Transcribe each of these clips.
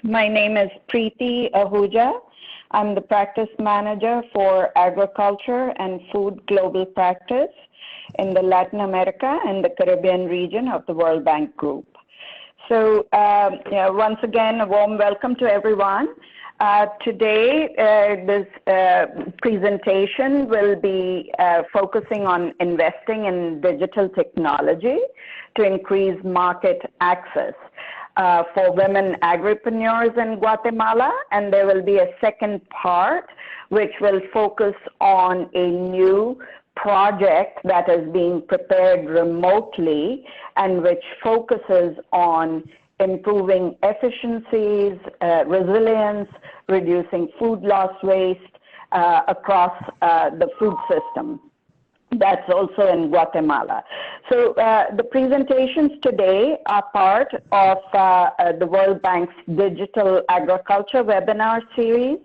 My name is Preeti Ahuja. I'm the practice manager for agriculture and food global practice in the Latin America and the Caribbean region of the World Bank Group. So once again, a warm welcome to everyone. Today, this presentation will be focusing on investing in digital technology to increase market access for women agripreneurs in Guatemala, and there will be a second part which will focus on a new project that is being prepared remotely and which focuses on improving efficiencies, resilience, reducing food loss waste across the food system. That's also in Guatemala. So the presentations today are part of the World Bank's Digital Agriculture webinar series,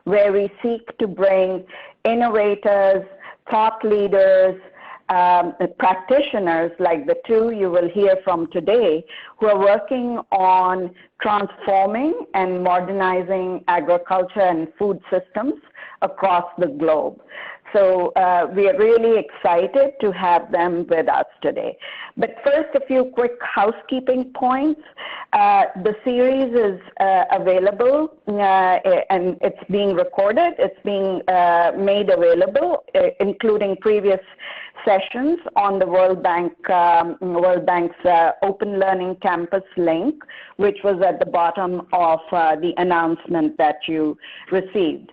where we seek to bring innovators, thought leaders, practitioners like the two you will hear from today, who are working on transforming and modernizing agriculture and food systems across the globe. So we are really excited to have them with us today. But first, a few quick housekeeping points. The series is available and it's being recorded. It's being made available, including previous sessions on the World Bank's Open Learning Campus link, which was at the bottom of the announcement that you received.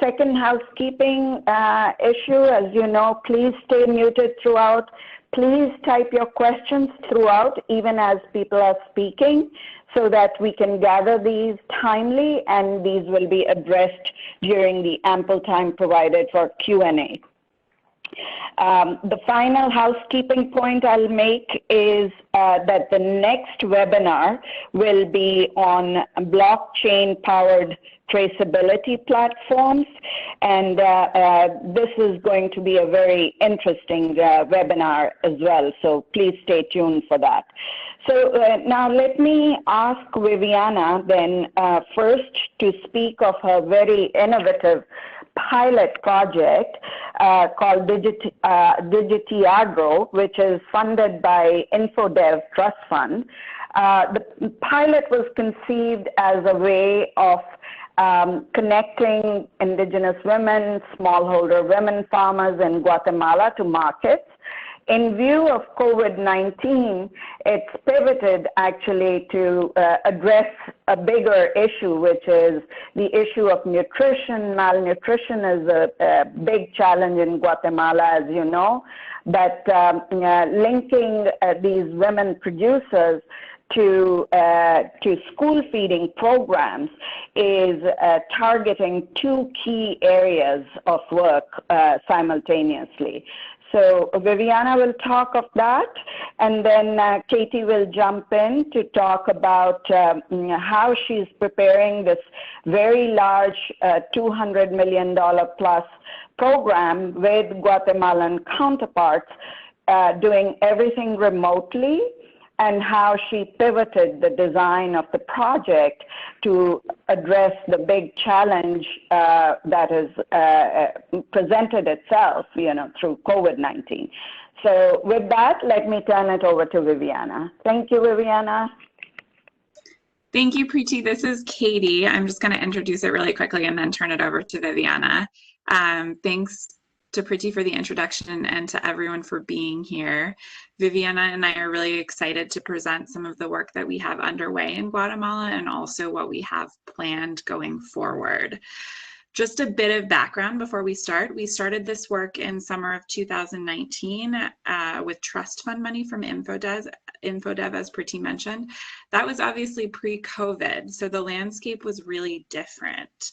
Second housekeeping issue, as you know, please stay muted throughout. Please type your questions throughout, even as people are speaking, so that we can gather these timely, and these will be addressed during the ample time provided for Q&A. The final housekeeping point I'll make is that the next webinar will be on blockchain-powered traceability platforms, and this is going to be a very interesting webinar as well, so please stay tuned for that. So now let me ask Viviana then first to speak of her very innovative pilot project called DIGITAGRO, which is funded by InfoDev Trust Fund. The pilot was conceived as a way of connecting indigenous women, smallholder women farmers in Guatemala to markets. In view of COVID-19, it's pivoted actually to address a bigger issue, which is the issue of nutrition. Malnutrition is a big challenge in Guatemala, as you know, but linking these women producers to school feeding programs is targeting two key areas of work simultaneously. So Viviana will talk of that, and then Katie will jump in to talk about how she's preparing this very large $200 million plus program with Guatemalan counterparts, doing everything remotely, and how she pivoted the design of the project to address the big challenge that has presented itself, through COVID-19. So with that, let me turn it over to Viviana. Thank you, Viviana. Thank you, Preeti. This is Katie. I'm just going to introduce it really quickly and then turn it over to Viviana. Thanks to Preeti for the introduction and to everyone for being here. Viviana and I are really excited to present some of the work that we have underway in Guatemala and also what we have planned going forward. Just a bit of background before we start. We started this work in summer of 2019 with trust fund money from InfoDev, as Preeti mentioned. That was obviously pre-COVID, so the landscape was really different.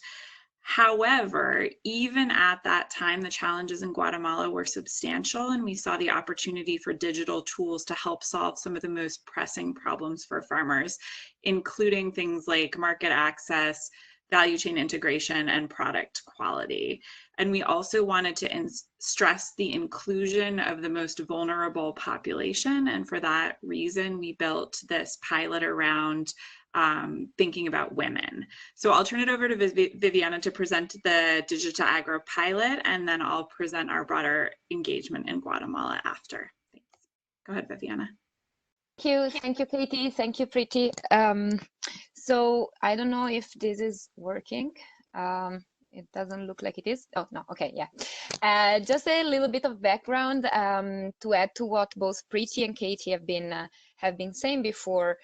However, even at that time, the challenges in Guatemala were substantial, and we saw the opportunity for digital tools to help solve some of the most pressing problems for farmers, including things like market access, value chain integration, and product quality. And we also wanted to stress the inclusion of the most vulnerable population. And for that reason, we built this pilot around thinking about women. So I'll turn it over to Viviana to present the DIGITAGRO pilot, and then I'll present our broader engagement in Guatemala after. Thanks. Go ahead, Viviana. Thank you, Katie. Thank you, Preeti. So I don't know if this is working. It doesn't look like it is. Oh, no, okay, yeah. Just a little bit of background to add to what both Preeti and Katie have been saying before.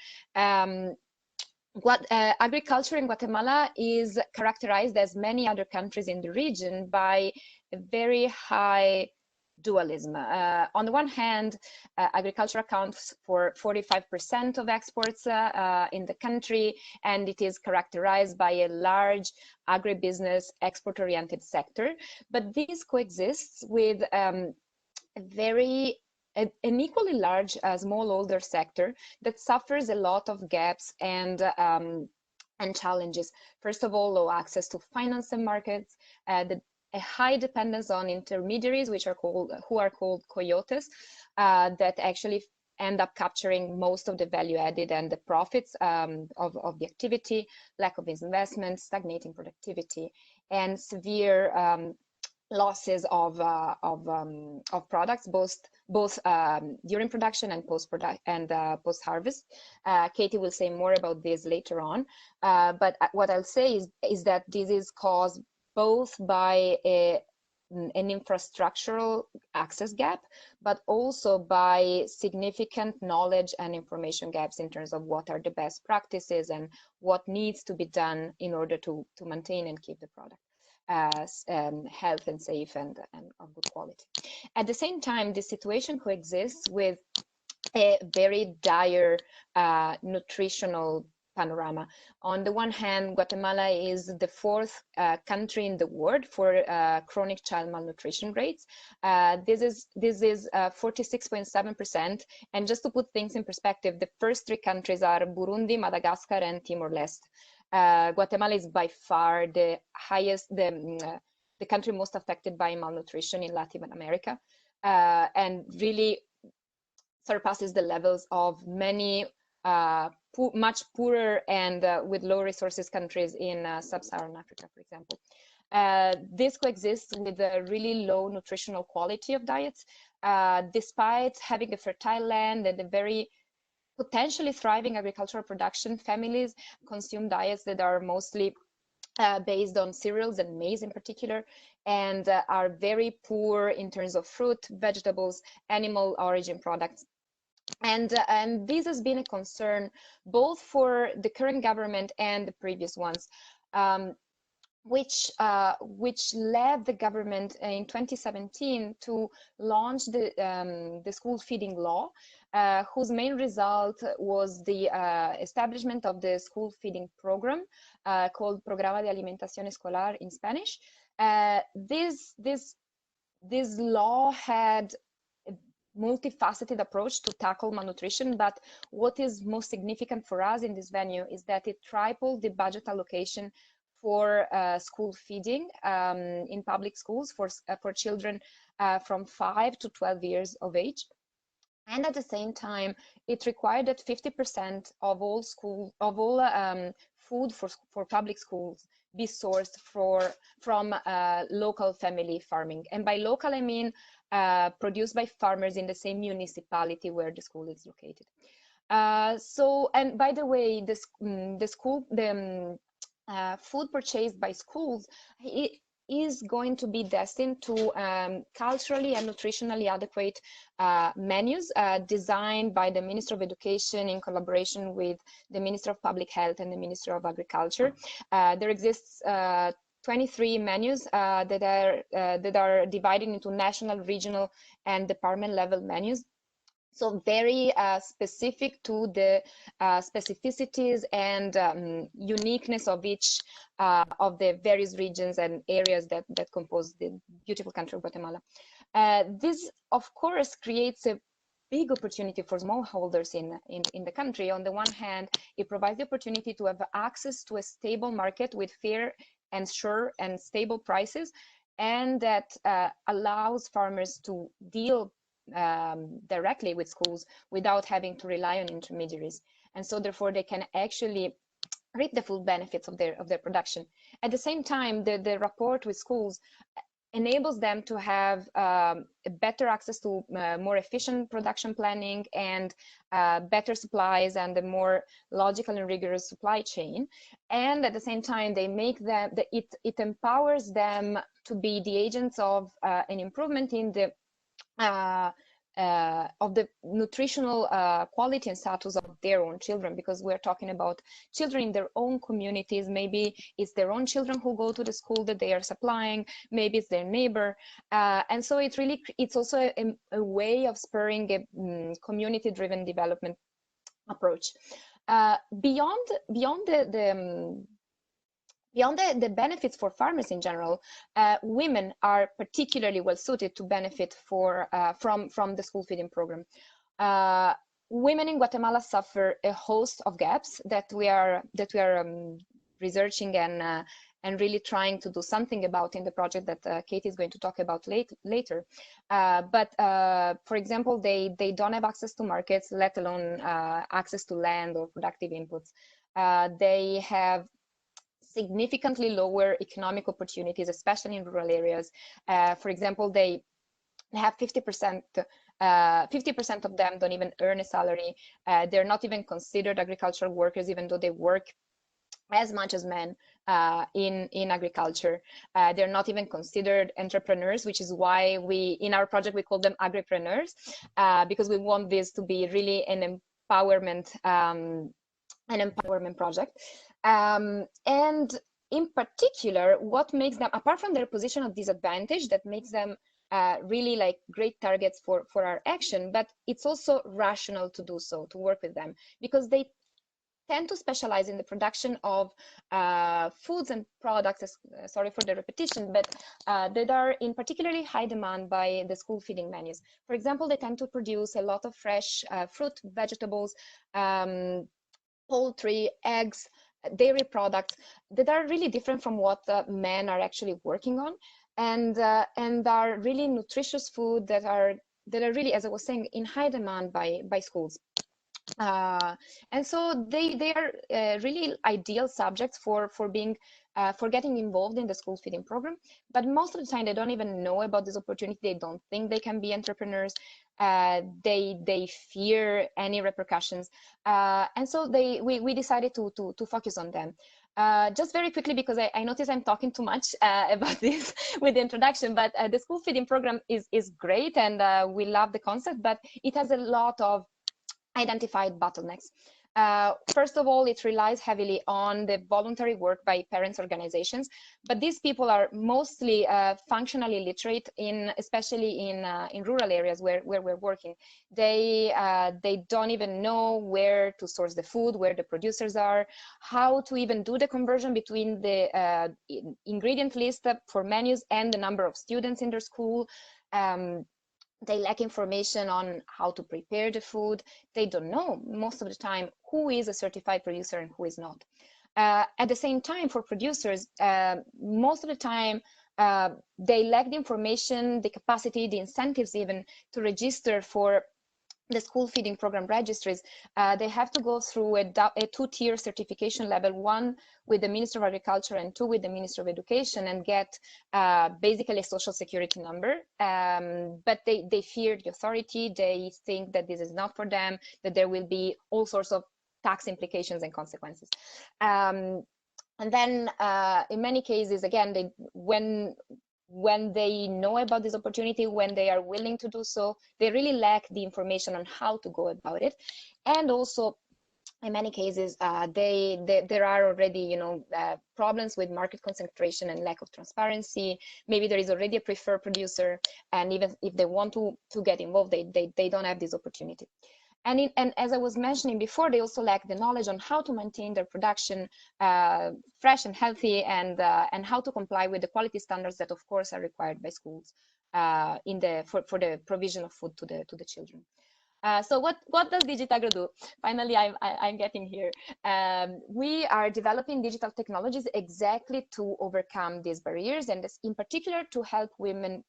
Agriculture in Guatemala is characterized, as many other countries in the region, by a very high dualism. On the one hand, agriculture accounts for 45% of exports in the country, and it is characterized by a large agribusiness export-oriented sector. But this coexists with an equally large smallholder sector that suffers a lot of gaps and challenges. First of all, low access to finance and markets, a high dependence on intermediaries, who are called coyotes, that actually end up capturing most of the value added and the profits of the activity, lack of investment, stagnating productivity, and severe losses of products, both during production and post-harvest. Katie will say more about this later on. But what I'll say is that this is caused both by an infrastructural access gap, but also by significant knowledge and information gaps in terms of what are the best practices and what needs to be done in order to maintain and keep the product as health and safe and of good quality. At the same time, this situation coexists with a very dire nutritional panorama. On the one hand, Guatemala is the fourth country in the world for chronic child malnutrition rates. This is 46.7%. And just to put things in perspective, the first three countries are Burundi, Madagascar, and Timor-Leste. Guatemala is by far the highest, the country most affected by malnutrition in Latin America, and really surpasses the levels of many much poorer and with low resources countries in sub-Saharan Africa, for example. This coexists with a really low nutritional quality of diets, despite having a fertile land and a very potentially thriving agricultural production. Families consume diets that are mostly based on cereals and maize in particular, and are very poor in terms of fruit, vegetables, animal origin products. And this has been a concern both for the current government and the previous ones, which led the government in 2017 to launch the school feeding law, whose main result was the establishment of the school feeding program called Programa de Alimentación Escolar in Spanish. This law had a multifaceted approach to tackle malnutrition, but what is most significant for us in this venue is that it tripled the budget allocation for school feeding in public schools for children from 5 to 12 years of age. And at the same time, it required that 50% of all food for public schools be sourced from local family farming. And by local, I mean produced by farmers in the same municipality where the school is located. And by the way, food purchased by schools is going to be destined to culturally and nutritionally adequate menus designed by the Minister of Education in collaboration with the Minister of Public Health and the Minister of Agriculture. There exists 23 menus that are divided into national, regional, and department level menus. So very specific to the specificities and uniqueness of each of the various regions and areas that compose the beautiful country of Guatemala. This, of course, creates a big opportunity for smallholders in the country. On the one hand, it provides the opportunity to have access to a stable market with fair and sure and stable prices, and that allows farmers to deal directly with schools without having to rely on intermediaries. and so therefore they can actually reap the full benefits of their production. At the same time, the rapport with schools enables them to have better access to more efficient production planning and better supplies and a more logical and rigorous supply chain. And at the same time, they make them, it empowers them to be the agents of an improvement in the nutritional quality and status of their own children, because we're talking about children in their own communities. Maybe it's their own children who go to the school that they are supplying, maybe it's their neighbor, and so it's also a way of spurring a community-driven development approach. Beyond the benefits for farmers in general, women are particularly well suited to benefit from the school feeding program. Women in Guatemala suffer a host of gaps that we are researching and really trying to do something about in the project that Katie is going to talk about later. But for example, they don't have access to markets, let alone access to land or productive inputs. They have significantly lower economic opportunities, especially in rural areas. For example, they have 50% of them don't even earn a salary. They're not even considered agricultural workers, even though they work as much as men in agriculture. They're not even considered entrepreneurs, which is why in our project we call them agri-preneurs, because we want this to be really an empowerment project. And in particular, what makes them, apart from their position of disadvantage, that makes them really like great targets for our action, but it's also rational to do so, to work with them, because they tend to specialize in the production of foods and products, sorry for the repetition, but that are in particularly high demand by the school feeding menus. For example, they tend to produce a lot of fresh fruit, vegetables, poultry, eggs, dairy products that are really different from what men are actually working on, and are really nutritious food that are really, as I was saying, in high demand by schools. And so they are really ideal subjects for getting involved in the school feeding program. But most of the time, they don't even know about this opportunity. They don't think they can be entrepreneurs. They fear any repercussions, and so we decided to focus on them. Just very quickly, because I notice I'm talking too much about this with the introduction, but the school feeding program is great, and we love the concept, but it has a lot of identified bottlenecks. First of all, it relies heavily on the voluntary work by parents' organizations, but these people are mostly functionally literate, especially in rural areas where we're working. They don't even know where to source the food, where the producers are, how to even do the conversion between the ingredient list for menus and the number of students in their school. They lack information on how to prepare the food. They don't know most of the time who is a certified producer and who is not. At the same time, for producers, most of the time, they lack the information, the capacity, the incentives even to register for the school feeding program registries. They have to go through a two-tier certification level, one with the Minister of Agriculture and two with the Minister of Education, and get basically a social security number. But they fear the authority. They think that this is not for them, that there will be all sorts of tax implications and consequences. And then in many cases, again, when they know about this opportunity, when they are willing to do so, they really lack the information on how to go about it. And also, in many cases, there are already, problems with market concentration and lack of transparency. Maybe there is already a preferred producer, and even if they want to get involved, they don't have this opportunity. And as I was mentioning before, they also lack the knowledge on how to maintain their production fresh and healthy, and how to comply with the quality standards that, of course, are required by schools for the provision of food to the children. So what does DIGITAGRO do? Finally, I'm getting here. We are developing digital technologies exactly to overcome these barriers, and in particular to help women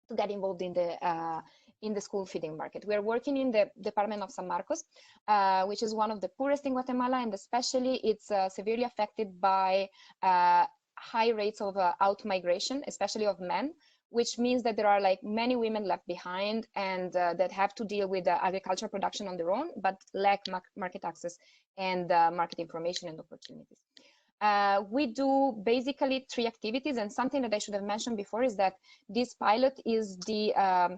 to get involved in in the school feeding market. We are working in the department of San Marcos, which is one of the poorest in Guatemala, and especially it's severely affected by high rates of out-migration, especially of men, which means that there are like many women left behind and that have to deal with agricultural production on their own, but lack market access and market information and opportunities. We do basically 3 activities, and something that I should have mentioned before is that this pilot is the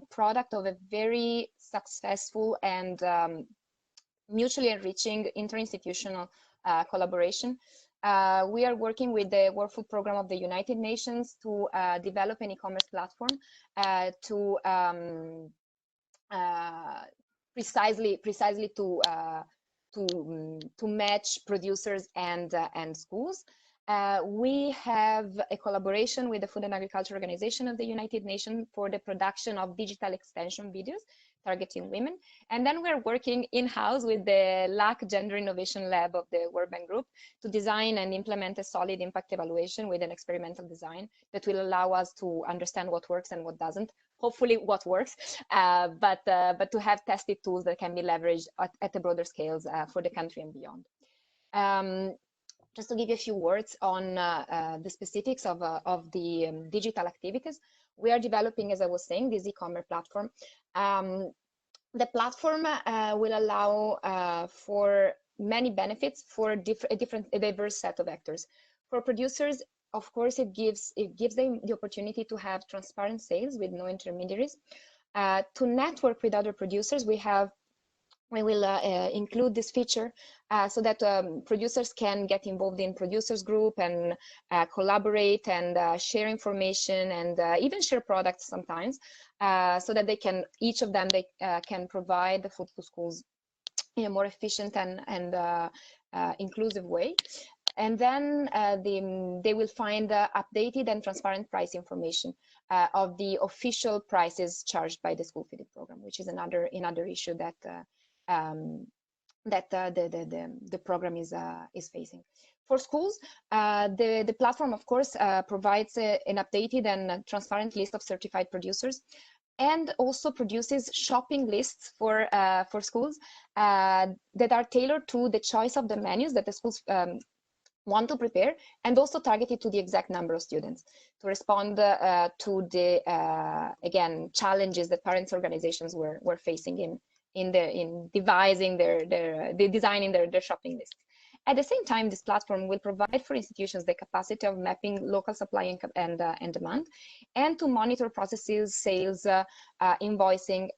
product of a very successful and mutually enriching interinstitutional collaboration. We are working with the World Food Program of the United Nations to develop an e-commerce platform to precisely to match producers and schools. We have a collaboration with the Food and Agriculture Organization of the United Nations for the production of digital extension videos targeting women. And then we're working in-house with the LAC Gender Innovation Lab of the World Bank Group to design and implement a solid impact evaluation with an experimental design that will allow us to understand what works and what doesn't. Hopefully what works, but to have tested tools that can be leveraged at a broader scales for the country and beyond. Just to give you a few words on the specifics of the digital activities, we are developing, as I was saying, this e-commerce platform. The platform will allow for many benefits for a diverse set of actors. For producers, of course, it gives them the opportunity to have transparent sales with no intermediaries. To network with other producers, we will include this feature so that producers can get involved in producers group and collaborate and share information and even share products sometimes, so that they can, each of them, they can provide the food to schools in a more efficient and inclusive way. And then they will find updated and transparent price information of the official prices charged by the school feeding program, which is another issue that the program is facing. For schools, the platform, of course, provides an updated and transparent list of certified producers, and also produces shopping lists for schools that are tailored to the choice of the menus that the schools want to prepare, and also targeted to the exact number of students to respond to the again challenges that parents' organizations were facing in devising designing their shopping lists. At the same time, this platform will provide for institutions the capacity of mapping local supply and demand, and to monitor processes, sales, invoicing,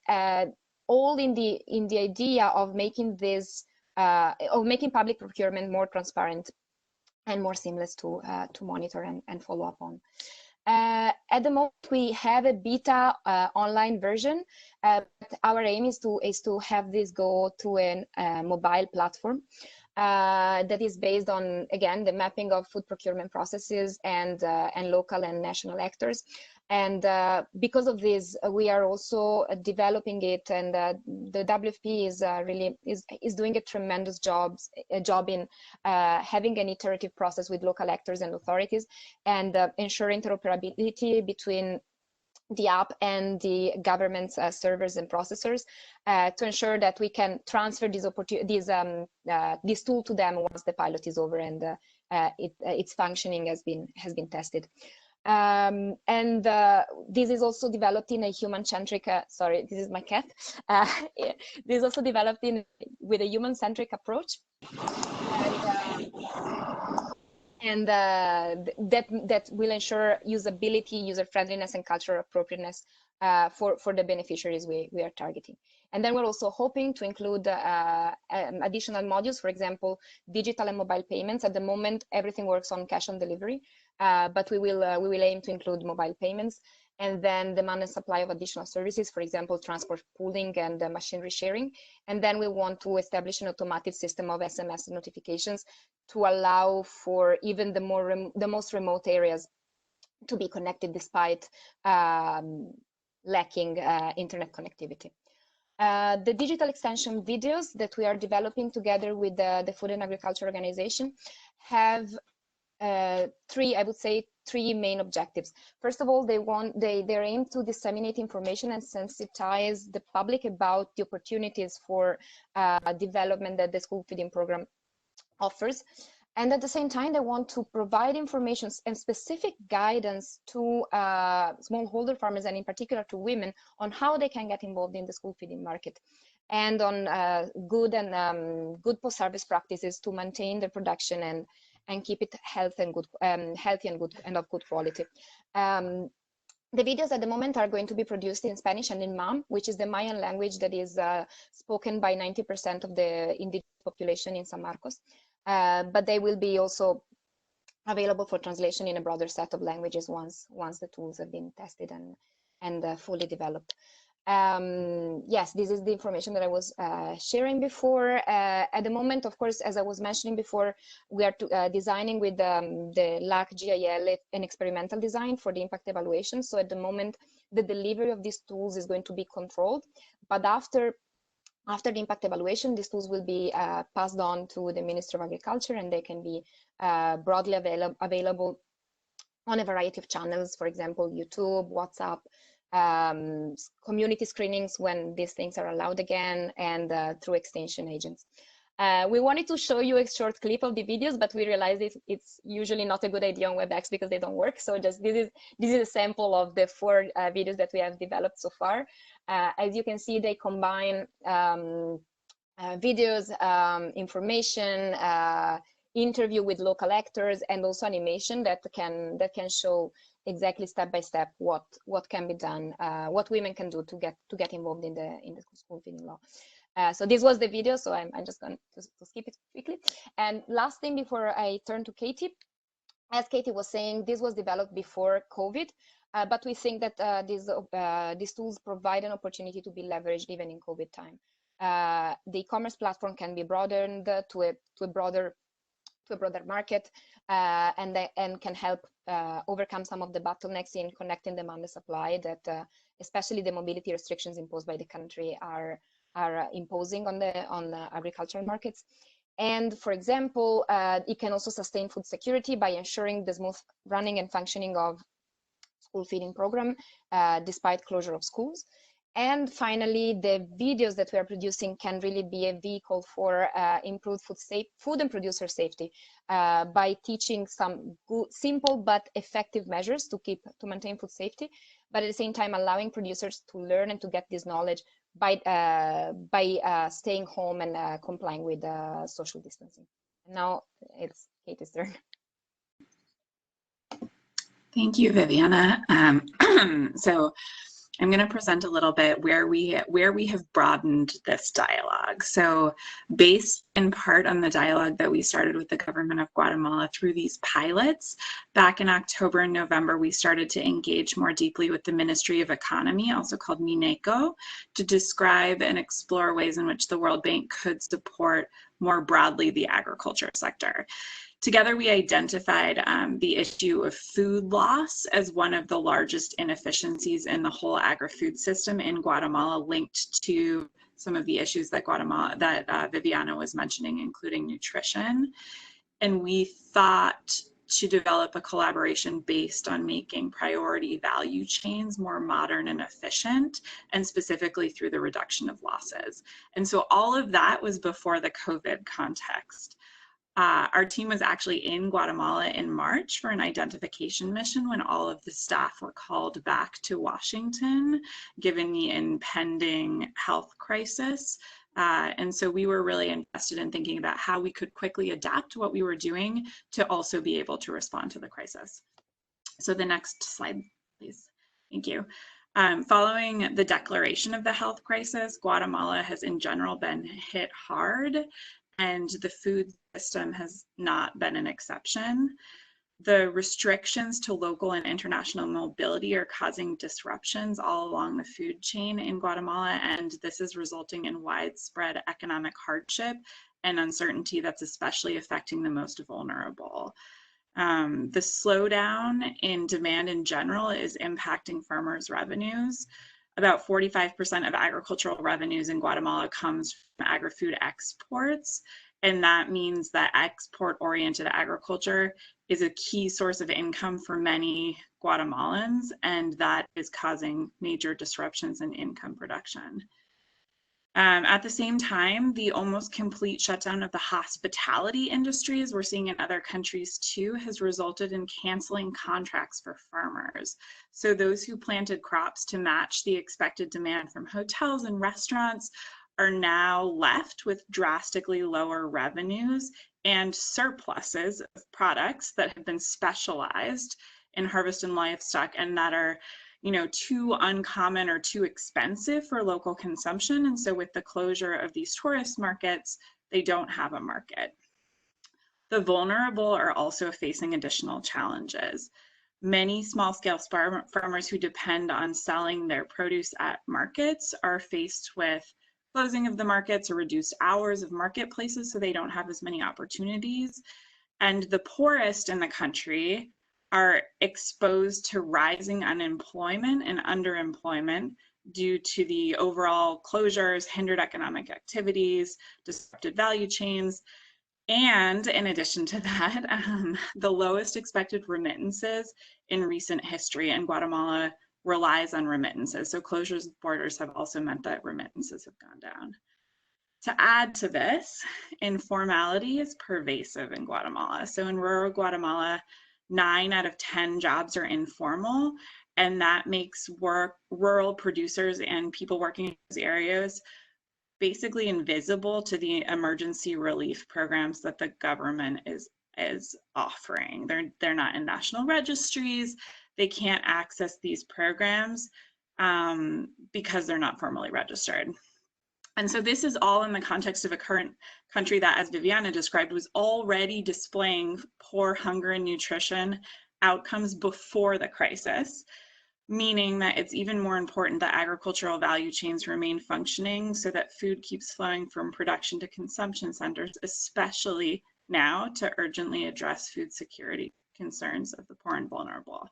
all in the idea of making this making public procurement more transparent and more seamless to monitor and follow up on. At the moment, we have a beta online version. But our aim is to have this go to a mobile platform that is based on, again, the mapping of food procurement processes and local and national actors. And because of this, we are also developing it, and the WFP is really doing a tremendous job in having an iterative process with local actors and authorities, and ensure interoperability between the app and the government's servers and processors to ensure that we can transfer this tool to them once the pilot is over and its functioning has been tested. And this is also developed in a human-centric, sorry, this is my cat. This is also developed with a human-centric approach. And that will ensure usability, user-friendliness, and cultural appropriateness for the beneficiaries we are targeting. And then we're also hoping to include additional modules, for example, digital and mobile payments. At the moment, everything works on cash on delivery, but we will aim to include mobile payments, and then demand and supply of additional services, for example, transport pooling and machinery sharing. And then we want to establish an automatic system of SMS notifications to allow for even the most remote areas to be connected despite lacking internet connectivity. The digital extension videos that we are developing together with the Food and Agriculture Organization have three three main objectives. First of all, they aim to disseminate information and sensitize the public about the opportunities for development that the school feeding program offers. And at the same time, they want to provide information and specific guidance to smallholder farmers, and in particular to women, on how they can get involved in the school feeding market, and on good post-harvest practices to maintain the production and keep it healthy and of good quality. The videos at the moment are going to be produced in Spanish and in Mam, which is the Mayan language that is spoken by 90% of the indigenous population in San Marcos. But they will be also available for translation in a broader set of languages once the tools have been tested and fully developed. Yes, this is the information that I was sharing before. At the moment, of course, as I was mentioning before, we are designing with the LAC GIL an experimental design for the impact evaluation. So at the moment, the delivery of these tools is going to be controlled, but after the impact evaluation, these tools will be passed on to the Ministry of Agriculture, and they can be broadly available on a variety of channels, for example, YouTube, WhatsApp, community screenings when these things are allowed again, and through extension agents. We wanted to show you a short clip of the videos, but we realized it's usually not a good idea on WebEx because they don't work. So just this is a sample of the 4 videos that we have developed so far. As you can see, they combine videos, information, interview with local actors, and also animation that can show exactly step by step what can be done, what women can do to get involved in the school feeding law. So this was the video, so I'm just going to skip it quickly. And last thing before I turn to Katie, as Katie was saying, this was developed before COVID, but we think that these tools provide an opportunity to be leveraged even in COVID time. The e-commerce platform can be broadened to a broader market, and can help overcome some of the bottlenecks in connecting demand and supply that especially the mobility restrictions imposed by the country are imposing on the agricultural markets. And for example, it can also sustain food security by ensuring the smooth running and functioning of school feeding program despite closure of schools. And finally, the videos that we are producing can really be a vehicle for improved food and producer safety by teaching some simple but effective measures to maintain food safety, but at the same time allowing producers to learn and to get this knowledge by staying home and complying with social distancing. Now it's Katie's turn. Thank you, Viviana. So I'm going to present a little bit where we have broadened this dialogue. So based in part on the dialogue that we started with the government of Guatemala through these pilots, back in October and November, we started to engage more deeply with the Ministry of Economy, also called MINECO, to describe and explore ways in which the World Bank could support more broadly the agriculture sector. Together, we identified the issue of food loss as one of the largest inefficiencies in the whole agri-food system in Guatemala, linked to some of the issues that Viviana was mentioning, including nutrition. And we thought to develop a collaboration based on making priority value chains more modern and efficient, and specifically through the reduction of losses. And so all of that was before the COVID context. Our team was actually in Guatemala in March for an identification mission when all of the staff were called back to Washington, given the impending health crisis. And so we were really invested in thinking about how we could quickly adapt what we were doing to also be able to respond to the crisis. So the next slide, please. Thank you. Following the declaration of the health crisis, Guatemala has in general been hit hard, and the food system has not been an exception. The restrictions to local and international mobility are causing disruptions all along the food chain in Guatemala, and this is resulting in widespread economic hardship and uncertainty that's especially affecting the most vulnerable. The slowdown in demand in general is impacting farmers' revenues. About 45% of agricultural revenues in Guatemala comes from agri-food exports, And that means that export-oriented agriculture is a key source of income for many Guatemalans, and that is causing major disruptions in income production. At the same time, the almost complete shutdown of the hospitality industry, as we're seeing in other countries too, has resulted in canceling contracts for farmers. So those who planted crops to match the expected demand from hotels and restaurants are now left with drastically lower revenues and surpluses of products that have been specialized in harvest and livestock and that are, you know, too uncommon or too expensive for local consumption. And so with the closure of these tourist markets, they don't have a market. The vulnerable are also facing additional challenges. Many small-scale farmers who depend on selling their produce at markets are faced with closing of the markets or reduced hours of marketplaces, so they don't have as many opportunities. And the poorest in the country are exposed to rising unemployment and underemployment due to the overall closures, hindered economic activities, disrupted value chains. And in addition to that, the lowest expected remittances in recent history, and Guatemala relies on remittances. So closures of borders have also meant that remittances have gone down. To add to this, informality is pervasive in Guatemala. So in rural Guatemala, 9 out of 10 jobs are informal, and that makes rural producers and people working in those areas basically invisible to the emergency relief programs that the government is offering. They're not in national registries. They can't access these programs because they're not formally registered. And so this is all in the context of a current country that, as Viviana described, was already displaying poor hunger and nutrition outcomes before the crisis, meaning that it's even more important that agricultural value chains remain functioning so that food keeps flowing from production to consumption centers, especially now to urgently address food security concerns of the poor and vulnerable.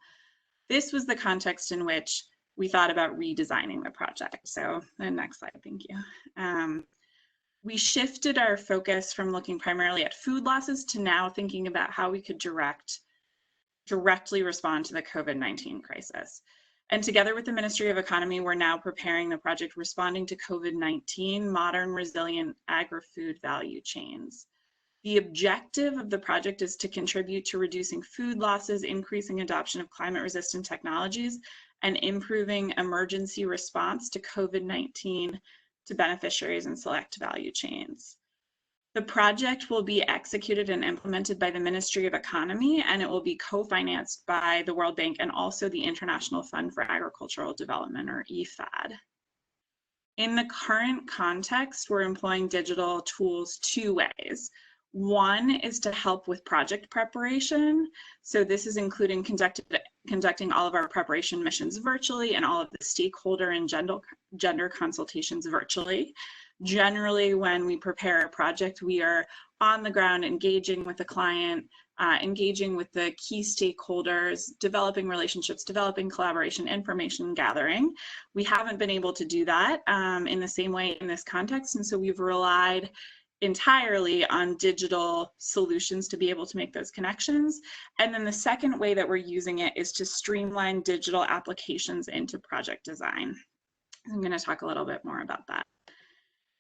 This was the context in which we thought about redesigning the project. So the next slide, thank you. We shifted our focus from looking primarily at food losses to now thinking about how we could directly respond to the COVID-19 crisis. And together with the Ministry of Economy, we're now preparing the project Responding to COVID-19, Modern Resilient Agri-Food Value Chains. The objective of the project is to contribute to reducing food losses, increasing adoption of climate-resistant technologies, and improving emergency response to COVID-19 to beneficiaries and select value chains. The project will be executed and implemented by the Ministry of Economy, and it will be co-financed by the World Bank and also the International Fund for Agricultural Development, or IFAD. In the current context, we're employing digital tools 2 ways. One is to help with project preparation. So this is including conducting all of our preparation missions virtually and all of the stakeholder and gender consultations virtually. Generally, when we prepare a project, we are on the ground engaging with the client, engaging with the key stakeholders, developing relationships, developing collaboration, information gathering. We haven't been able to do that in the same way in this context, and so we've relied entirely on digital solutions to be able to make those connections. And then the second way that we're using it is to streamline digital applications into project design. I'm going to talk a little bit more about that.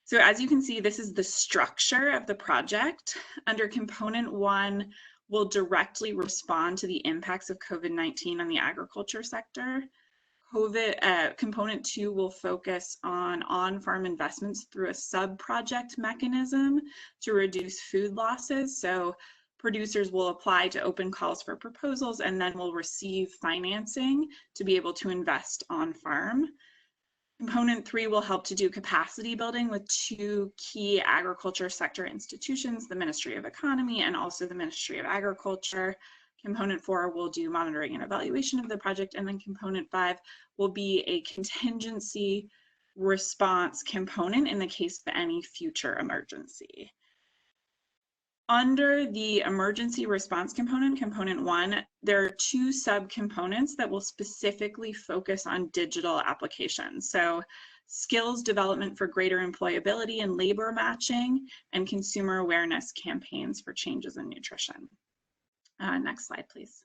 So as you can see, this is the structure of the project. Under component 1, we'll directly respond to the impacts of COVID-19 on the agriculture sector. Component 2 will focus on-farm investments through a sub-project mechanism to reduce food losses. So producers will apply to open calls for proposals and then will receive financing to be able to invest on-farm. Component 3 will help to do capacity building with 2 key agriculture sector institutions, the Ministry of Economy and also the Ministry of Agriculture. Component 4 will do monitoring and evaluation of the project, and then component 5 will be a contingency response component in the case of any future emergency. Under the emergency response component, component 1, there are 2 subcomponents that will specifically focus on digital applications. So skills development for greater employability and labor matching, and consumer awareness campaigns for changes in nutrition. Next slide, please.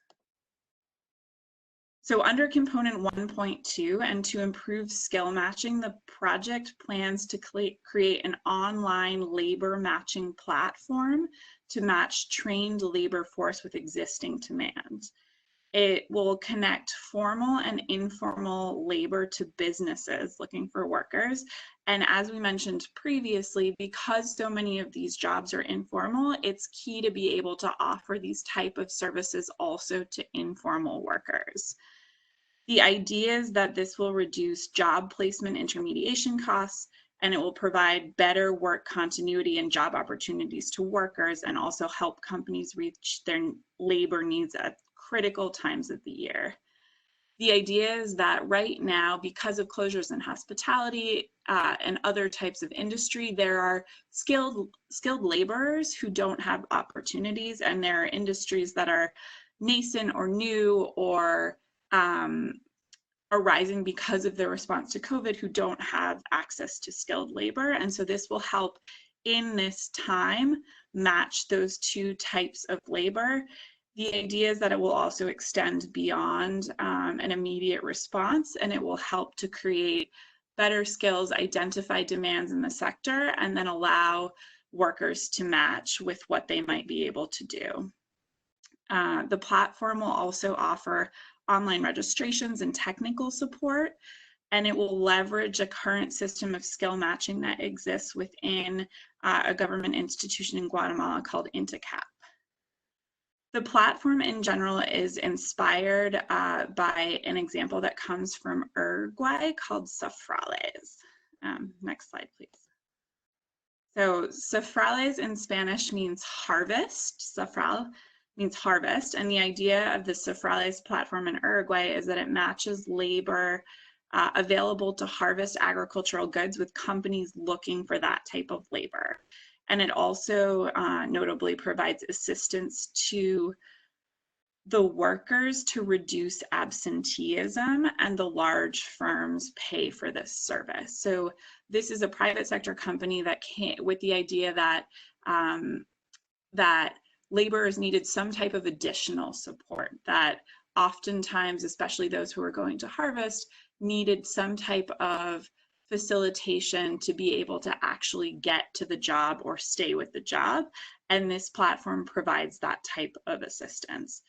So under component 1.2, and to improve skill matching, the project plans to create an online labor matching platform to match trained labor force with existing demand. It will connect formal and informal labor to businesses looking for workers. And as we mentioned previously, because so many of these jobs are informal, it's key to be able to offer these type of services also to informal workers. The idea is that this will reduce job placement intermediation costs, and it will provide better work continuity and job opportunities to workers, and also help companies reach their labor needs at critical times of the year. The idea is that right now, because of closures in hospitality and other types of industry, there are skilled laborers who don't have opportunities, and there are industries that are nascent or new or arising because of their response to COVID who don't have access to skilled labor. And so this will help in this time match those two types of labor. The idea is that it will also extend beyond an immediate response, and it will help to create better skills, identify demands in the sector, and then allow workers to match with what they might be able to do. The platform will also offer online registrations and technical support, and it will leverage a current system of skill matching that exists within a government institution in Guatemala called InfoDev. The platform in general is inspired by an example that comes from Uruguay called Safrales. Next slide, please. So Safrales in Spanish means harvest. Safral means harvest, and the idea of the Safrales platform in Uruguay is that it matches labor available to harvest agricultural goods with companies looking for that type of labor. And it also notably provides assistance to the workers to reduce absenteeism, and the large firms pay for this service. So this is a private sector company that came with the idea that that laborers needed some type of additional support, that oftentimes, especially those who are going to harvest, needed some type of facilitation to be able to actually get to the job or stay with the job. And this platform provides that type of assistance.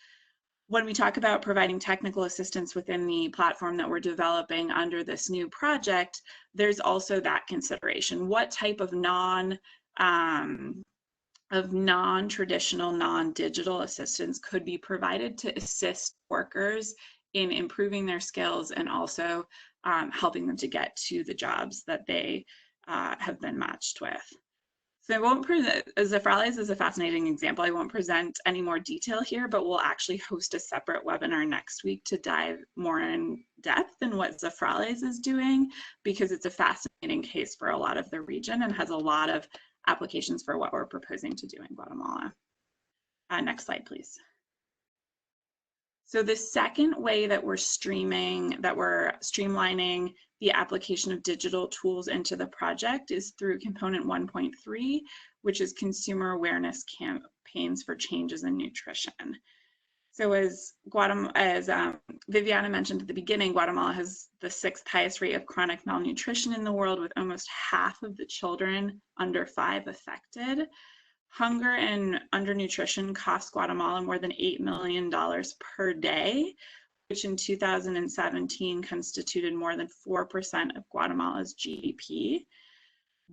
When we talk about providing technical assistance within the platform that we're developing under this new project, there's also that consideration. What type of non-traditional, non-digital assistance could be provided to assist workers in improving their skills and also helping them to get to the jobs that they have been matched with. So I won't present, Safrales is a fascinating example. I won't present any more detail here, but we'll actually host a separate webinar next week to dive more in depth in what Safrales is doing, because it's a fascinating case for a lot of the region and has a lot of applications for what we're proposing to do in Guatemala. Next slide, please. So the second way that we're streamlining the application of digital tools into the project is through component 1.3, which is consumer awareness campaigns for changes in nutrition. So as Viviana mentioned at the beginning, Guatemala has the 6th highest rate of chronic malnutrition in the world, with almost half of the children under 5 affected. Hunger and undernutrition cost Guatemala more than $8 million per day, which in 2017 constituted more than 4% of Guatemala's GDP.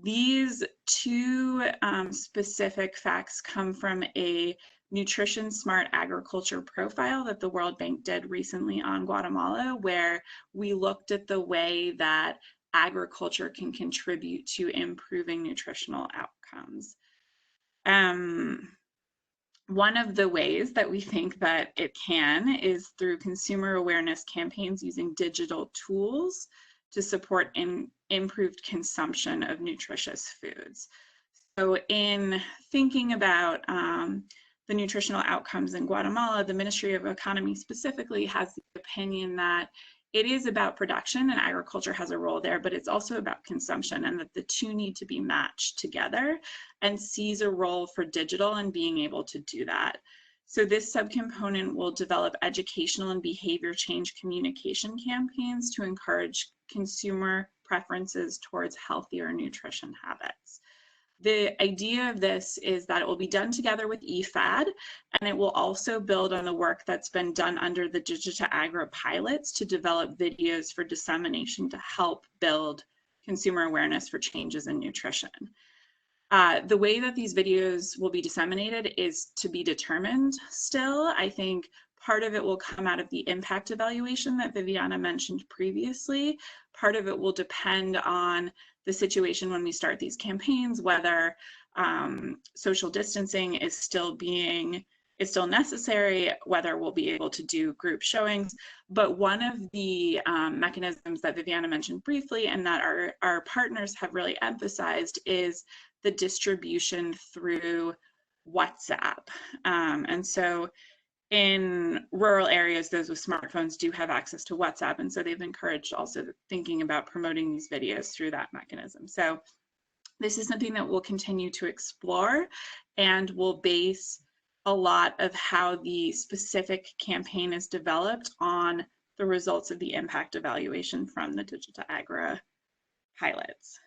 These two specific facts come from a nutrition smart agriculture profile that the World Bank did recently on Guatemala, where we looked at the way that agriculture can contribute to improving nutritional outcomes. One of the ways that we think that it can is through consumer awareness campaigns using digital tools to support improved consumption of nutritious foods. So in thinking about the nutritional outcomes in Guatemala, the Ministry of Economy specifically has the opinion that it is about production, and agriculture has a role there, but it's also about consumption, and that the two need to be matched together, and sees a role for digital and being able to do that. So this subcomponent will develop educational and behavior change communication campaigns to encourage consumer preferences towards healthier nutrition habits. The idea of this is that it will be done together with InfoDev, and it will also build on the work that's been done under the DIGITAGRO pilots to develop videos for dissemination to help build consumer awareness for changes in nutrition. The way that these videos will be disseminated is to be determined still. I think part of it will come out of the impact evaluation that Viviana mentioned previously. Part of it will depend on the situation when we start these campaigns, whether social distancing is still necessary, whether we'll be able to do group showings. But one of the mechanisms that Viviana mentioned briefly and that our partners have really emphasized is the distribution through WhatsApp. And so in rural areas, those with smartphones do have access to WhatsApp. And so they've encouraged also thinking about promoting these videos through that mechanism. So this is something that we'll continue to explore, and will base a lot of how the specific campaign is developed on the results of the impact evaluation from the DIGITAGRO pilots.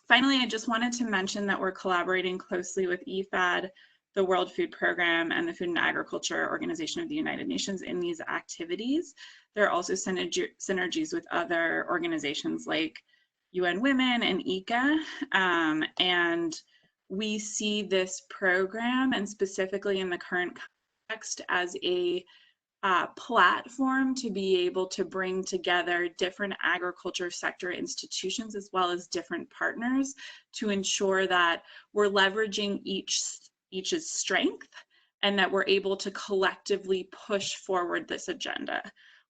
Finally, I just wanted to mention that we're collaborating closely with InfoDev, the World Food Program, and the Food and Agriculture Organization of the United Nations in these activities. There are also synergies with other organizations like UN Women and ICA, and we see this program, and specifically in the current context, as a platform to be able to bring together different agriculture sector institutions as well as different partners to ensure that we're leveraging each's strength, and that we're able to collectively push forward this agenda.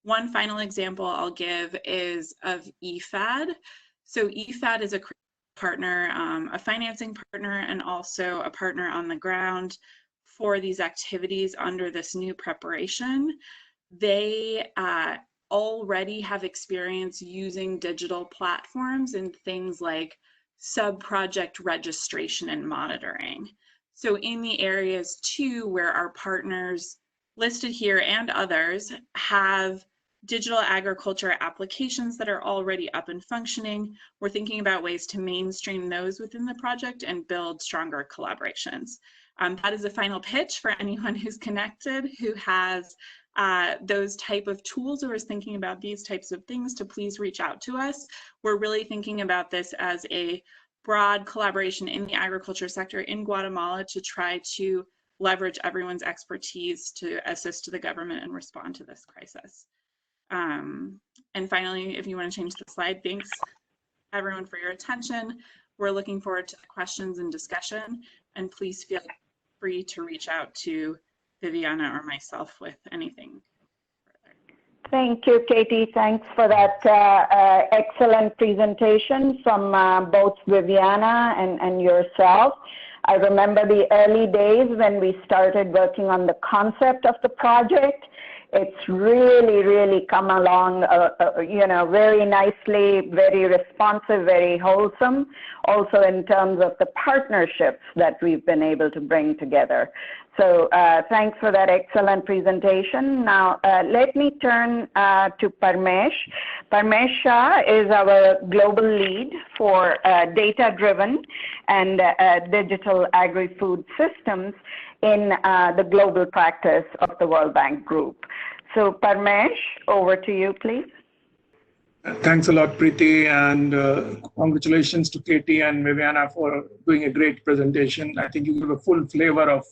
One final example I'll give is of InfoDev. So InfoDev is a partner, a financing partner, and also a partner on the ground for these activities under this new preparation. They already have experience using digital platforms in things like sub-project registration and monitoring. So in the areas too where our partners listed here and others have digital agriculture applications that are already up and functioning, we're thinking about ways to mainstream those within the project and build stronger collaborations. That is a final pitch for anyone who's connected, who has those type of tools, or is thinking about these types of things, to please reach out to us. We're really thinking about this as a broad collaboration in the agriculture sector in Guatemala to try to leverage everyone's expertise to assist the government and respond to this crisis. And finally, if you want to change the slide, thanks everyone for your attention. We're looking forward to the questions and discussion, and please feel free to reach out to Viviana or myself with anything further. Thank you, Katie. Thanks for that excellent presentation from both Viviana and yourself. I remember the early days when we started working on the concept of the project. It's really come along, very nicely, very responsive, very wholesome, also in terms of the partnerships that we've been able to bring together. So thanks for that excellent presentation. Now, let me turn to Parmesh. Parmesh Shah is our global lead for data-driven and digital agri-food systems in the global practice of the World Bank Group. So Parmesh, over to you, please. Thanks a lot, Preeti, and congratulations to Katie and Viviana for doing a great presentation. I think you give a full flavor of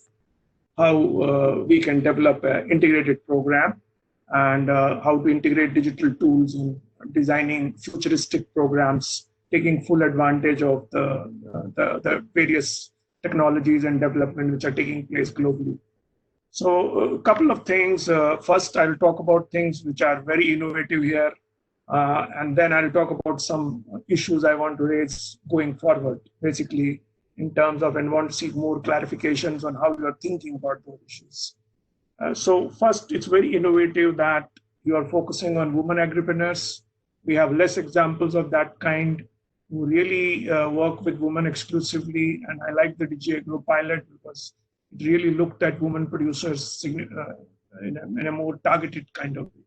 how we can develop an integrated program, and how to integrate digital tools in designing futuristic programs, taking full advantage of the various technologies and development which are taking place globally. So a couple of things. First, I'll talk about things which are very innovative here, and then I'll talk about some issues I want to raise going forward, basically in terms of, and want to seek more clarifications on how you are thinking about those issues. So first, it's very innovative that you are focusing on women agripreneurs. We have less examples of that kind who really work with women exclusively. And I like the DigiAgro pilot because it really looked at women producers in a more targeted kind of way.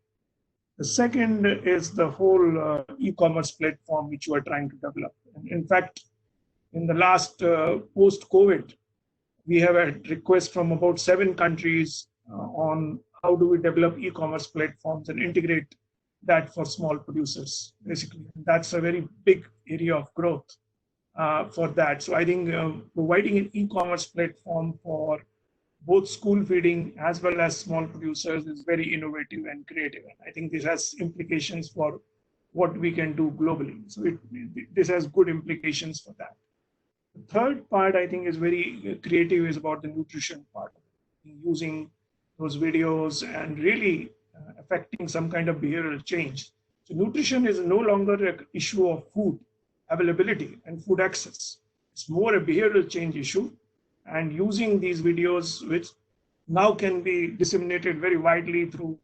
The second is the whole e-commerce platform which you are trying to develop. And in fact, in the last post-COVID, we have a request from about 7 countries on how do we develop e-commerce platforms and integrate that for small producers, basically. And that's a very big area of growth for that. So I think providing an e-commerce platform for both school feeding as well as small producers is very innovative and creative. And I think this has implications for what we can do globally. So this has good implications for that. The third part I think is very creative is about the nutrition part, using those videos and really affecting some kind of behavioral change. So nutrition is no longer an issue of food availability and food access. It's more a behavioral change issue, and using these videos, which now can be disseminated very widely through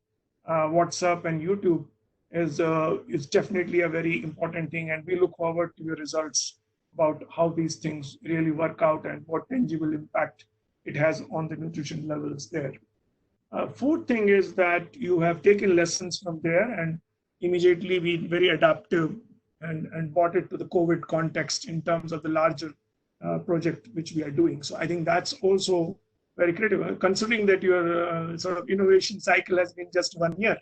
WhatsApp and YouTube, is definitely a very important thing. And we look forward to your results about how these things really work out and what tangible impact it has on the nutrition levels there. Fourth thing is that you have taken lessons from there and immediately been very adaptive and brought it to the COVID context in terms of the larger project which we are doing. So I think that's also very critical, considering that your sort of innovation cycle has been just 1 year.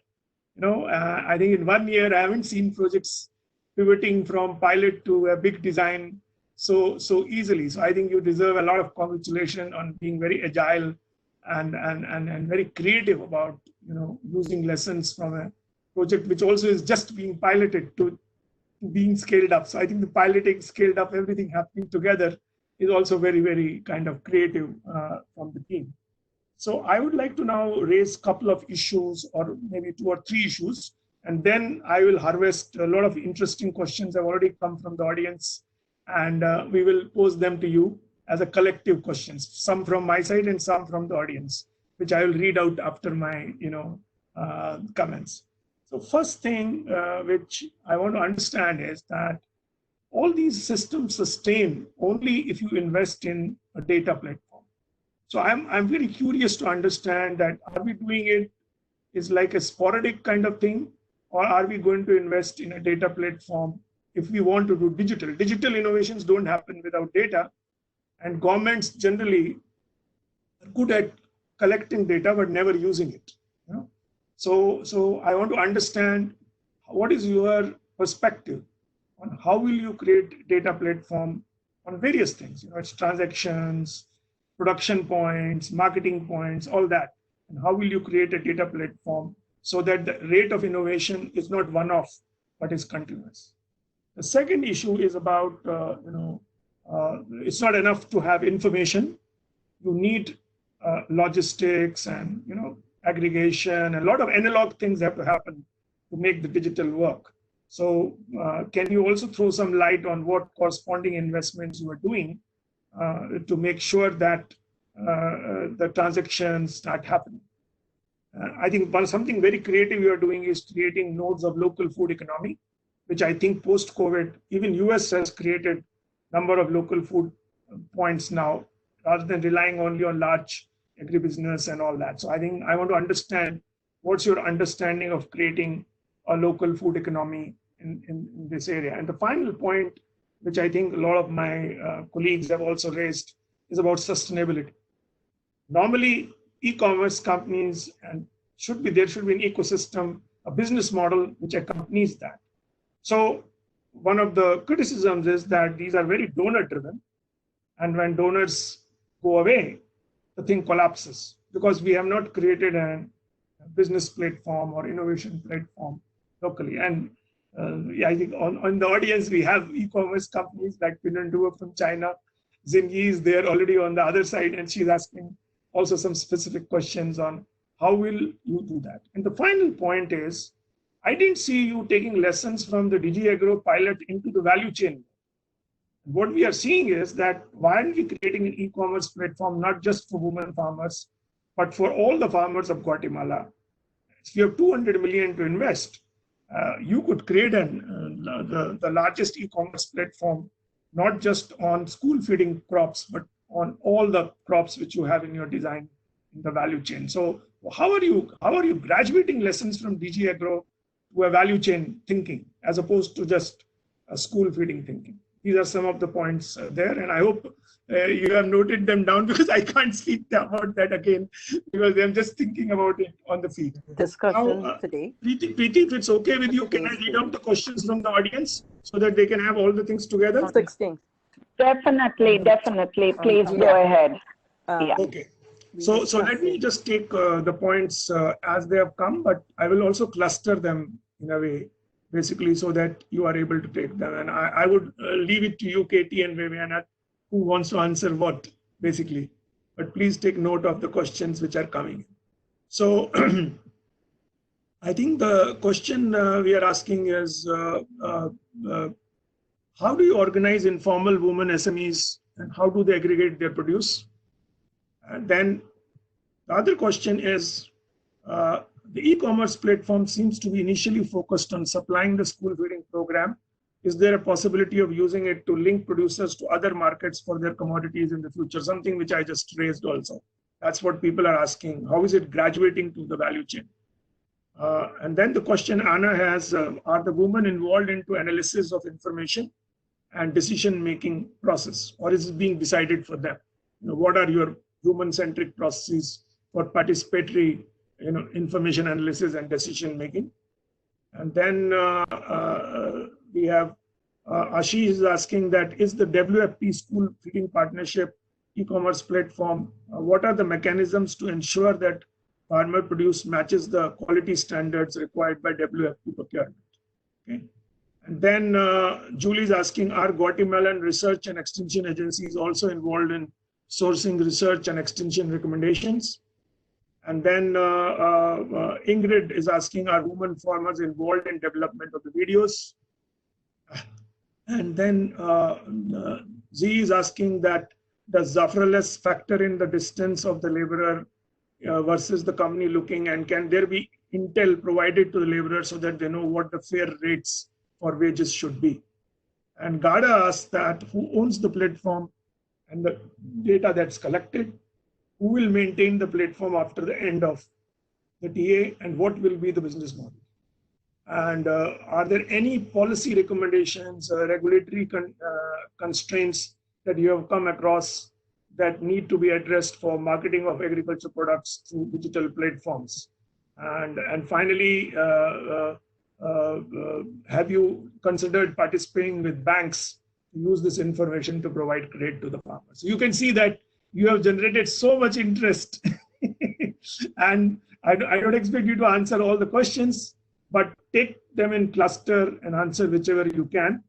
I think in 1 year, I haven't seen projects pivoting from pilot to a big design so easily. So I think you deserve a lot of congratulations on being very agile and very creative about using lessons from a project which also is just being piloted to being scaled up. So I think the piloting, scaled up, everything happening together is also very, very kind of creative from the team. So I would like to now raise a couple of issues, or maybe 2 or 3 issues, and then I will harvest a lot of interesting questions have already come from the audience, and we will pose them to you as a collective questions, some from my side and some from the audience, which I will read out after my comments. So first thing which I want to understand is that all these systems sustain only if you invest in a data platform. So I'm very curious to understand that, are we doing it is like a sporadic kind of thing, or are we going to invest in a data platform if we want to do digital? Digital innovations don't happen without data, and governments generally are good at collecting data but never using it. So I want to understand, what is your perspective on how will you create data platform on various things? It's transactions, production points, marketing points, all that. And how will you create a data platform so that the rate of innovation is not one-off, but is continuous? The second issue is about, it's not enough to have information. You need logistics and, aggregation. A lot of analog things have to happen to make the digital work. So can you also throw some light on what corresponding investments you are doing to make sure that the transactions start happening? I think something very creative you are doing is creating nodes of local food economy, which I think post-COVID, even US has created a number of local food points now, rather than relying only on large agribusiness and all that. So I think I want to understand, what's your understanding of creating a local food economy in this area? And the final point, which I think a lot of my colleagues have also raised, is about sustainability. Normally, e-commerce companies, and there should be an ecosystem, a business model which accompanies that. So one of the criticisms is that these are very donor-driven, and when donors go away, the thing collapses, because we have not created a business platform or innovation platform locally. And I think on the audience, we have e-commerce companies like Pinduoduo from China. Xingyi is there already on the other side, and she's asking also some specific questions on how will you do that. And the final point is, I didn't see you taking lessons from the DigiAgro pilot into the value chain. What we are seeing is that, why aren't we creating an e-commerce platform, not just for women farmers, but for all the farmers of Guatemala? if you have 200 million to invest, you could create the largest e-commerce platform, not just on school feeding crops, but on all the crops which you have in your design in the value chain. So how are you graduating lessons from DG Agro to a value chain thinking as opposed to just a school feeding thinking? These are some of the points there, and I hope you have noted them down, because I can't speak about that again because I'm just thinking about it on the feed. Discussion today. Preeti, if it's okay with you, can I read out the questions from the audience so that they can have all the things together? 16. Definitely. Please go ahead. Yeah. Okay. So let me just take the points as they have come, but I will also cluster them in a way, basically, so that you are able to take them. And I would leave it to you, Katie and Viviana, who wants to answer what, basically. But please take note of the questions which are coming. So I think the question we are asking is, how do you organize informal women SMEs and how do they aggregate their produce? And then the other question is, the e-commerce platform seems to be initially focused on supplying the school feeding program. Is there a possibility of using it to link producers to other markets for their commodities in the future? Something which I just raised also. That's what people are asking. How is it graduating to the value chain? And then the question Anna has, are the women involved into analysis of information and decision-making process, or is it being decided for them? What are your human-centric processes for participatory information analysis and decision-making? And then we have Ashish is asking that, is the WFP school feeding partnership e-commerce platform, what are the mechanisms to ensure that farmer produce matches the quality standards required by WFP procurement? Okay. And then Julie is asking, are Guatemalan research and extension agencies also involved in sourcing research and extension recommendations? And then Ingrid is asking, are women farmers involved in development of the videos? And then Z is asking that, does Zafraless factor in the distance of the laborer versus the company looking, and can there be intel provided to the laborer so that they know what the fair rates for wages should be? And Gada asks that, who owns the platform and the data that's collected? Who will maintain the platform after the end of the TA, and what will be the business model? And are there any policy recommendations, regulatory constraints that you have come across that need to be addressed for marketing of agriculture products through digital platforms? And finally, have you considered participating with banks to use this information to provide credit to the farmers? So you can see that you have generated so much interest. And I don't expect you to answer all the questions, but take them in cluster and answer whichever you can.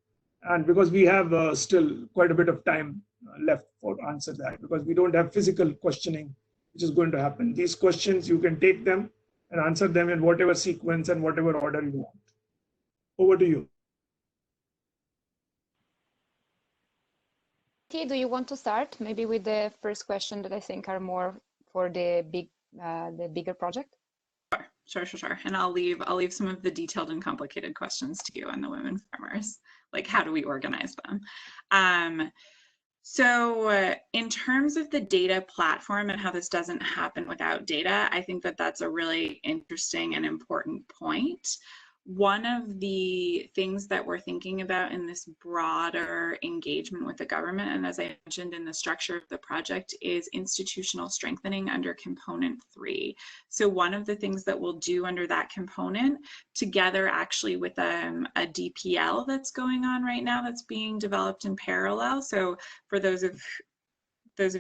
And because we have still quite a bit of time left for answer that, because we don't have physical questioning, which is going to happen. These questions, you can take them and answer them in whatever sequence and whatever order you want. Over to you. Do you want to start maybe with the first question that I think are more for the bigger project? Sure. And I'll leave some of the detailed and complicated questions to you and the women farmers, like how do we organize them? So in terms of the data platform and how this doesn't happen without data, I think that that's a really interesting and important point. One of the things that we're thinking about in this broader engagement with the government, and as I mentioned in the structure of the project, is institutional strengthening under component 3. So one of the things that we'll do under that component, together actually with a DPL that's going on right now that's being developed in parallel. So for those of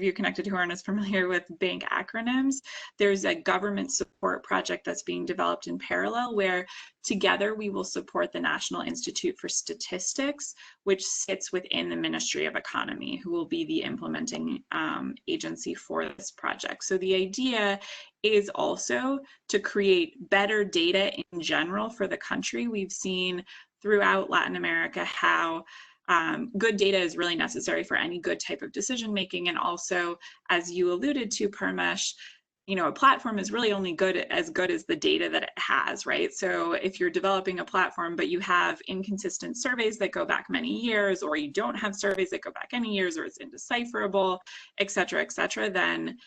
you connected who aren't as familiar with bank acronyms, there's a government support project that's being developed in parallel where together we will support the National Institute for Statistics, which sits within the Ministry of Economy, who will be the implementing agency for this project. So the idea is also to create better data in general for the country. We've seen throughout Latin America how good data is really necessary for any good type of decision making. And also, as you alluded to, Parmesh, a platform is really only good as the data that it has, right? So if you're developing a platform, but you have inconsistent surveys that go back many years, or you don't have surveys that go back any years, or it's indecipherable, et cetera, then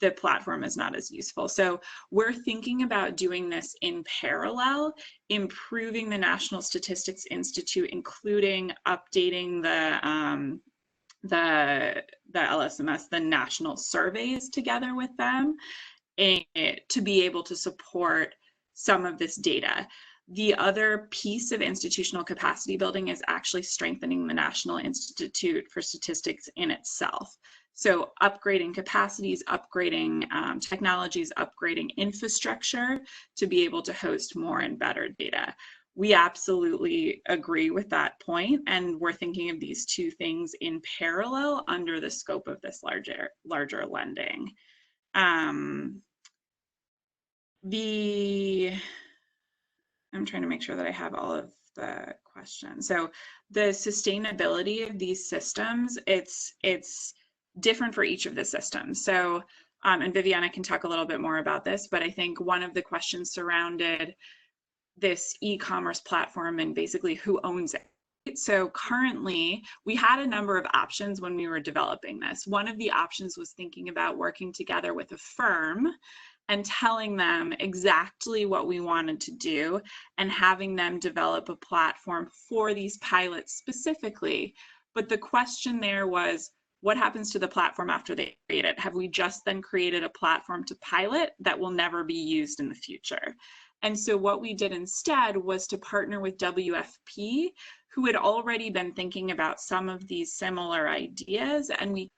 the platform is not as useful. So we're thinking about doing this in parallel, improving the National Statistics Institute, including updating the LSMS, the national surveys, together with them, to be able to support some of this data. The other piece of institutional capacity building is actually strengthening the National Institute for Statistics in itself. So upgrading capacities, upgrading technologies, upgrading infrastructure to be able to host more and better data. We absolutely agree with that point, and we're thinking of these two things in parallel under the scope of this larger lending. I'm trying to make sure that I have all of the questions. So the sustainability of these systems, it's different for each of the systems. So, and Viviana can talk a little bit more about this, but I think one of the questions surrounded this e-commerce platform and basically who owns it. So currently, we had a number of options when we were developing this. One of the options was thinking about working together with a firm and telling them exactly what we wanted to do and having them develop a platform for these pilots specifically. But the question there was, what happens to the platform after they create it? Have we just then created a platform to pilot that will never be used in the future? And so what we did instead was to partner with WFP, who had already been thinking about some of these similar ideas, and we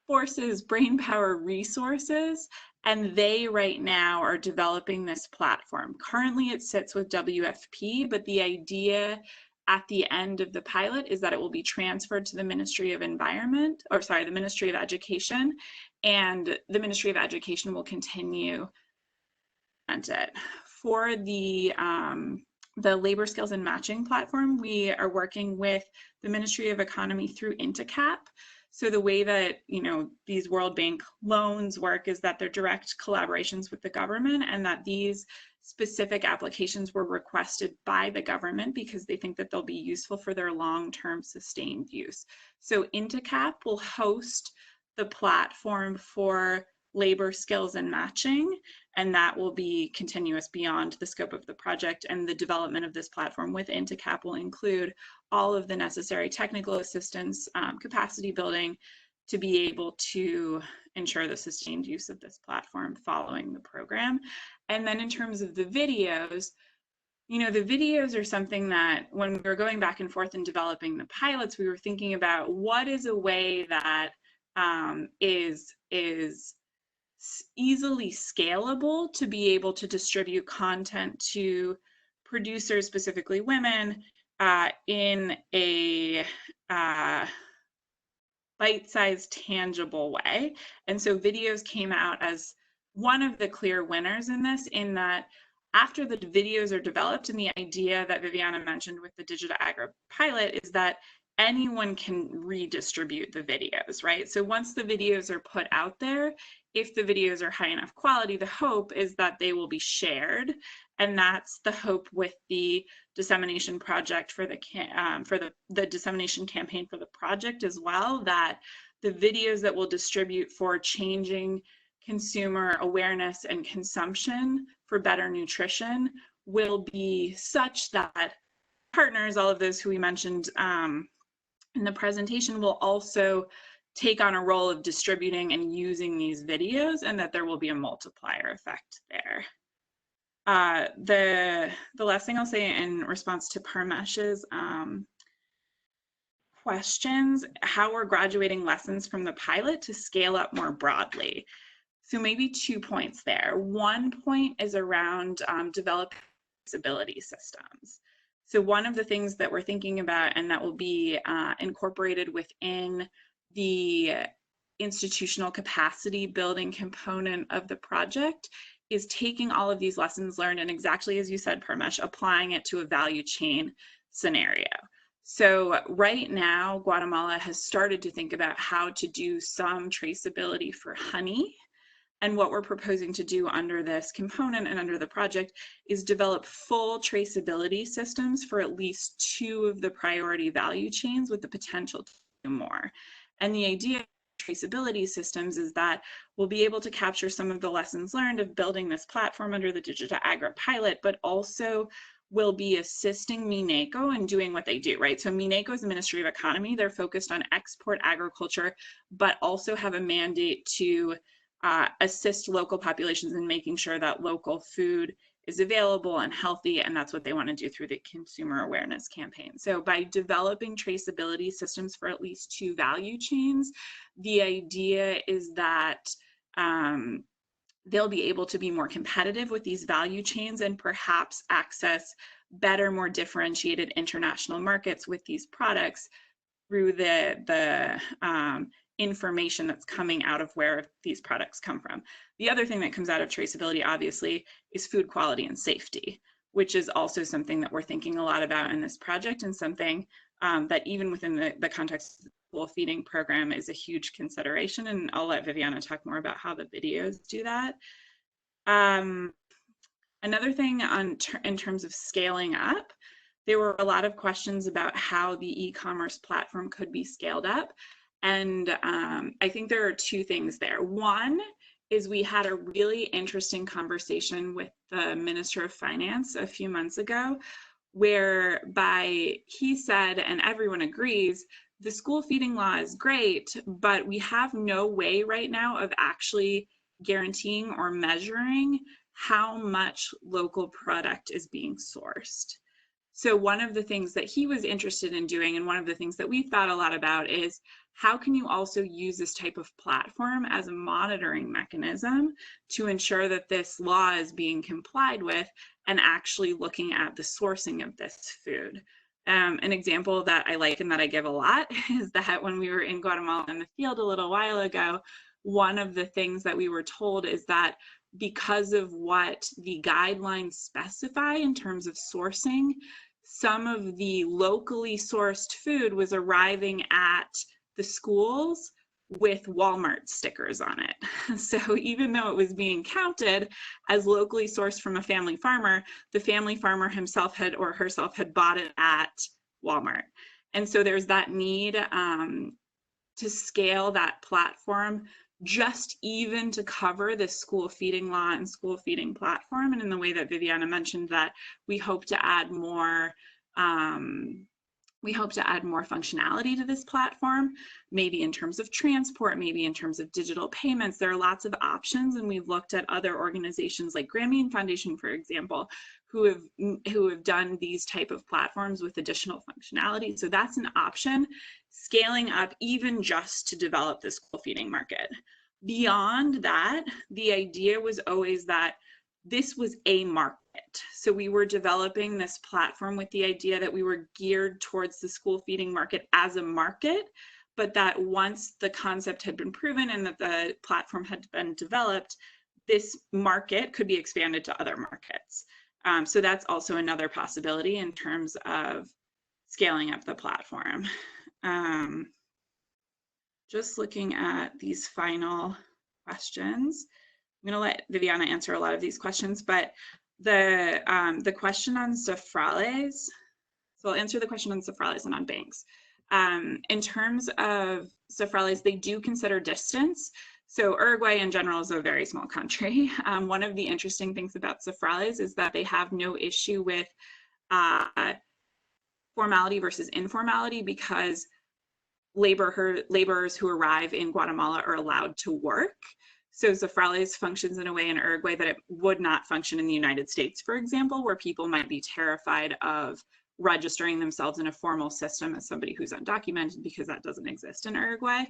forces, brainpower, resources, and they right now are developing this platform. Currently it sits with WFP, but the idea at the end of the pilot is that it will be transferred to the Ministry of Environment, or sorry, the Ministry of Education, and the Ministry of Education will continue it. For the labor skills and matching platform, we are working with the Ministry of Economy through INTECAP. So the way that these World Bank loans work is that they're direct collaborations with the government, and that these specific applications were requested by the government because they think that they'll be useful for their long-term sustained use. So INTECAP will host the platform for labor skills and matching, and that will be continuous beyond the scope of the project. And the development of this platform with INTECAP will include all of the necessary technical assistance, capacity building, to be able to ensure the sustained use of this platform following the program. And then in terms of the videos, the videos are something that when we were going back and forth in developing the pilots, we were thinking about what is a way that is easily scalable to be able to distribute content to producers, specifically women, in a bite-sized, tangible way. And so videos came out as one of the clear winners in this, in that after the videos are developed, and the idea that Viviana mentioned with the DIGITAGRO pilot is that anyone can redistribute the videos, right? So once the videos are put out there, if the videos are high enough quality, the hope is that they will be shared. And that's the hope with the dissemination project for the dissemination campaign for the project as well, that the videos that we'll distribute for changing consumer awareness and consumption for better nutrition will be such that partners, all of those who we mentioned in the presentation, will also take on a role of distributing and using these videos, and that there will be a multiplier effect there. The last thing I'll say in response to Parmesh's questions, how we're graduating lessons from the pilot to scale up more broadly. So maybe 2 points there. One point is around developing accessibility systems. So one of the things that we're thinking about, and that will be incorporated within the institutional capacity building component of the project, is taking all of these lessons learned and, exactly as you said, Parmesh, applying it to a value chain scenario. So right now, Guatemala has started to think about how to do some traceability for honey. And what we're proposing to do under this component and under the project is develop full traceability systems for at least 2 of the priority value chains with the potential to do more. And the idea of traceability systems is that we'll be able to capture some of the lessons learned of building this platform under the DIGITAGRO pilot, but also will be assisting MINECO in doing what they do, right? So MINECO is the Ministry of Economy. They're focused on export agriculture, but also have a mandate to assist local populations in making sure that local food is available and healthy, and that's what they want to do through the consumer awareness campaign. So by developing traceability systems for at least 2 value chains, the idea is that they'll be able to be more competitive with these value chains and perhaps access better, more differentiated international markets with these products through the information that's coming out of where these products come from. The other thing that comes out of traceability, obviously, is food quality and safety, which is also something that we're thinking a lot about in this project, and something that even within the context of the school feeding program is a huge consideration. And I'll let Viviana talk more about how the videos do that. Another thing in terms of scaling up, there were a lot of questions about how the e-commerce platform could be scaled up. And I think there are 2 things there. One is we had a really interesting conversation with the Minister of Finance a few months ago, whereby he said, and everyone agrees, the school feeding law is great, but we have no way right now of actually guaranteeing or measuring how much local product is being sourced. So one of the things that he was interested in doing, and one of the things that we've thought a lot about, is how can you also use this type of platform as a monitoring mechanism to ensure that this law is being complied with, and actually looking at the sourcing of this food. An example that I like and that I give a lot is that when we were in Guatemala in the field a little while ago, one of the things that we were told is that because of what the guidelines specify in terms of sourcing, some of the locally sourced food was arriving at the schools with Walmart stickers on it. So even though it was being counted as locally sourced from a family farmer, the family farmer himself had or herself had bought it at Walmart. And so there's that need to scale that platform just even to cover the school feeding law and school feeding platform. And in the way that Viviana mentioned, that we hope to add more functionality to this platform, maybe in terms of transport, maybe in terms of digital payments. There are lots of options, and we've looked at other organizations like Grameen Foundation, for example, who have done these type of platforms with additional functionality. So that's an option, scaling up even just to develop the school feeding market. Beyond that, the idea was always that this was a market. So we were developing this platform with the idea that we were geared towards the school feeding market as a market, but that once the concept had been proven and that the platform had been developed, this market could be expanded to other markets. So that's also another possibility in terms of scaling up the platform. Just looking at these final questions. I'm going to let Viviana answer a lot of these questions, but the question on Safrales, so I'll answer the question on Safrales and on banks. In terms of Safrales, they do consider distance. So Uruguay in general is a very small country. One of the interesting things about Safrales is that they have no issue with formality versus informality, because laborers who arrive in Guatemala are allowed to work. So Safrales functions in a way in Uruguay that it would not function in the United States, for example, where people might be terrified of registering themselves in a formal system as somebody who's undocumented, because that doesn't exist in Uruguay.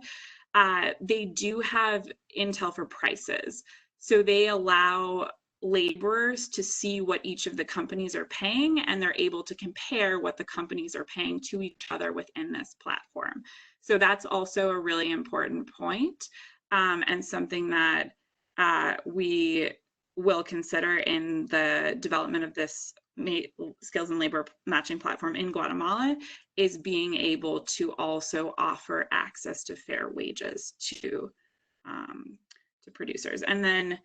They do have intel for prices. So they allow laborers to see what each of the companies are paying, and they're able to compare what the companies are paying to each other within this platform. So that's also a really important point, and something that we will consider in the development of this skills and labor matching platform in Guatemala, is being able to also offer access to fair wages to producers. And then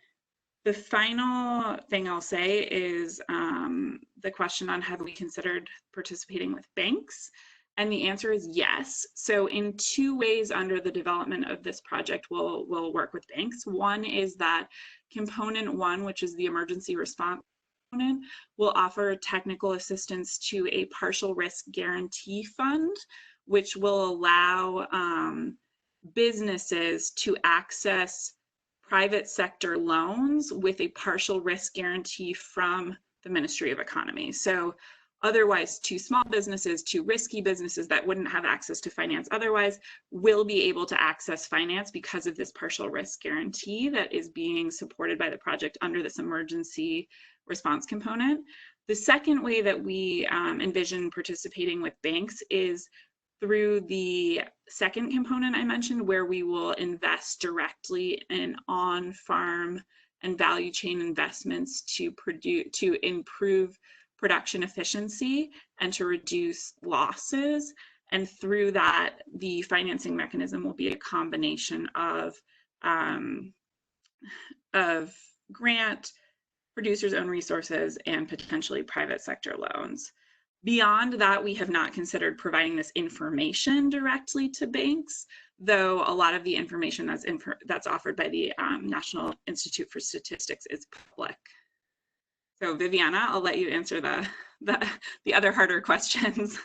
the final thing I'll say is the question on have we considered participating with banks? And the answer is yes. So in two ways under the development of this project, we'll work with banks. One is that component one, which is the emergency response component, will offer technical assistance to a partial risk guarantee fund, which will allow businesses to access private sector loans with a partial risk guarantee from the Ministry of Economy. So otherwise, too small businesses, too risky businesses that wouldn't have access to finance otherwise will be able to access finance because of this partial risk guarantee that is being supported by the project under this emergency response component. The second way that we envision participating with banks is through the second component I mentioned, where we will invest directly in on-farm and value chain investments to improve production efficiency and to reduce losses. And through that, the financing mechanism will be a combination of grant, producers' own resources, and potentially private sector loans. Beyond that, we have not considered providing this information directly to banks, though a lot of the information that's offered by the National Institute for Statistics is public. So Viviana, I'll let you answer the other harder questions.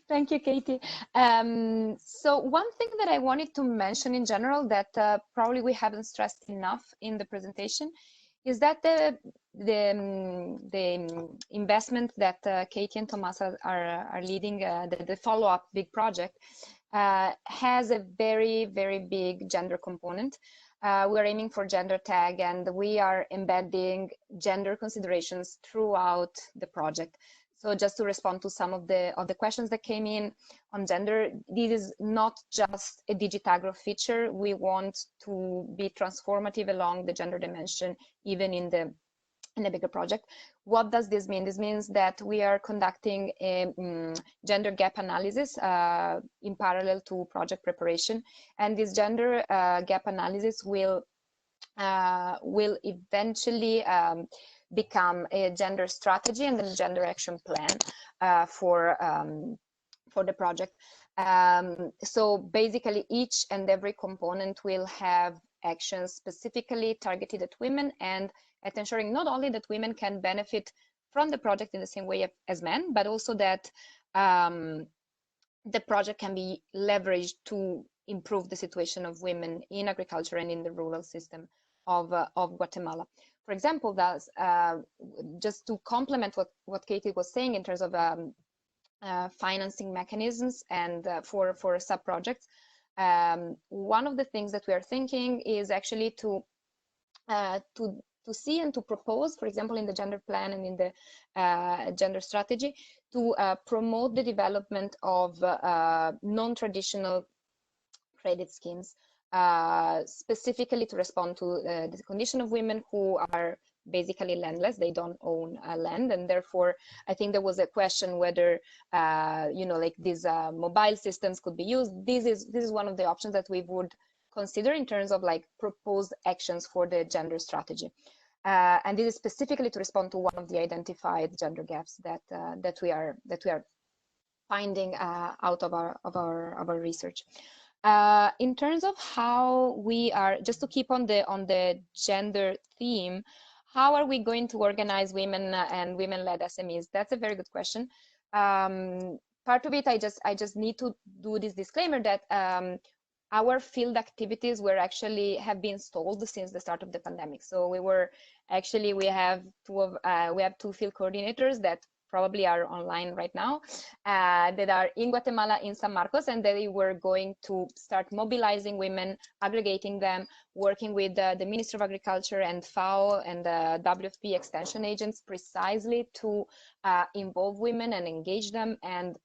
Thank you, Katie. So one thing that I wanted to mention in general that probably we haven't stressed enough in the presentation is that the investment that Katie and Tomasa are leading, the follow-up big project, has a very, very big gender component. We're aiming for gender tag, and we are embedding gender considerations throughout the project. So just to respond to some of the questions that came in on gender, this is not just a DIGITAGRO feature. We want to be transformative along the gender dimension, even in the bigger project. What does this mean? This means that we are conducting a gender gap analysis in parallel to project preparation, and this gender gap analysis will eventually become a gender strategy and then gender action plan for the project. So basically, each and every component will have actions specifically targeted at women and at ensuring not only that women can benefit from the project in the same way as men, but also that the project can be leveraged to improve the situation of women in agriculture and in the rural system of Guatemala. For example, that's just to complement what Katie was saying in terms of financing mechanisms and for sub-projects. One of the things that we are thinking is actually to see and to propose, for example, in the gender plan and in the gender strategy, to promote the development of non-traditional credit schemes, specifically to respond to the condition of women who are basically landless. They don't own land, and therefore I think there was a question whether like these mobile systems could be used. This is one of the options that we would consider in terms of like proposed actions for the gender strategy, and this is specifically to respond to one of the identified gender gaps that we are finding out of our research. In terms of how we are, just to keep on the gender theme, how are we going to organize women and women-led SMEs? That's a very good question. Part of it, I just need to do this disclaimer that our field activities have been stalled since the start of the pandemic. So we have two field coordinators that probably are online right now, that are in Guatemala, in San Marcos, and they were going to start mobilizing women, aggregating them, working with the Ministry of Agriculture and FAO and the WFP extension agents precisely to involve women and engage them and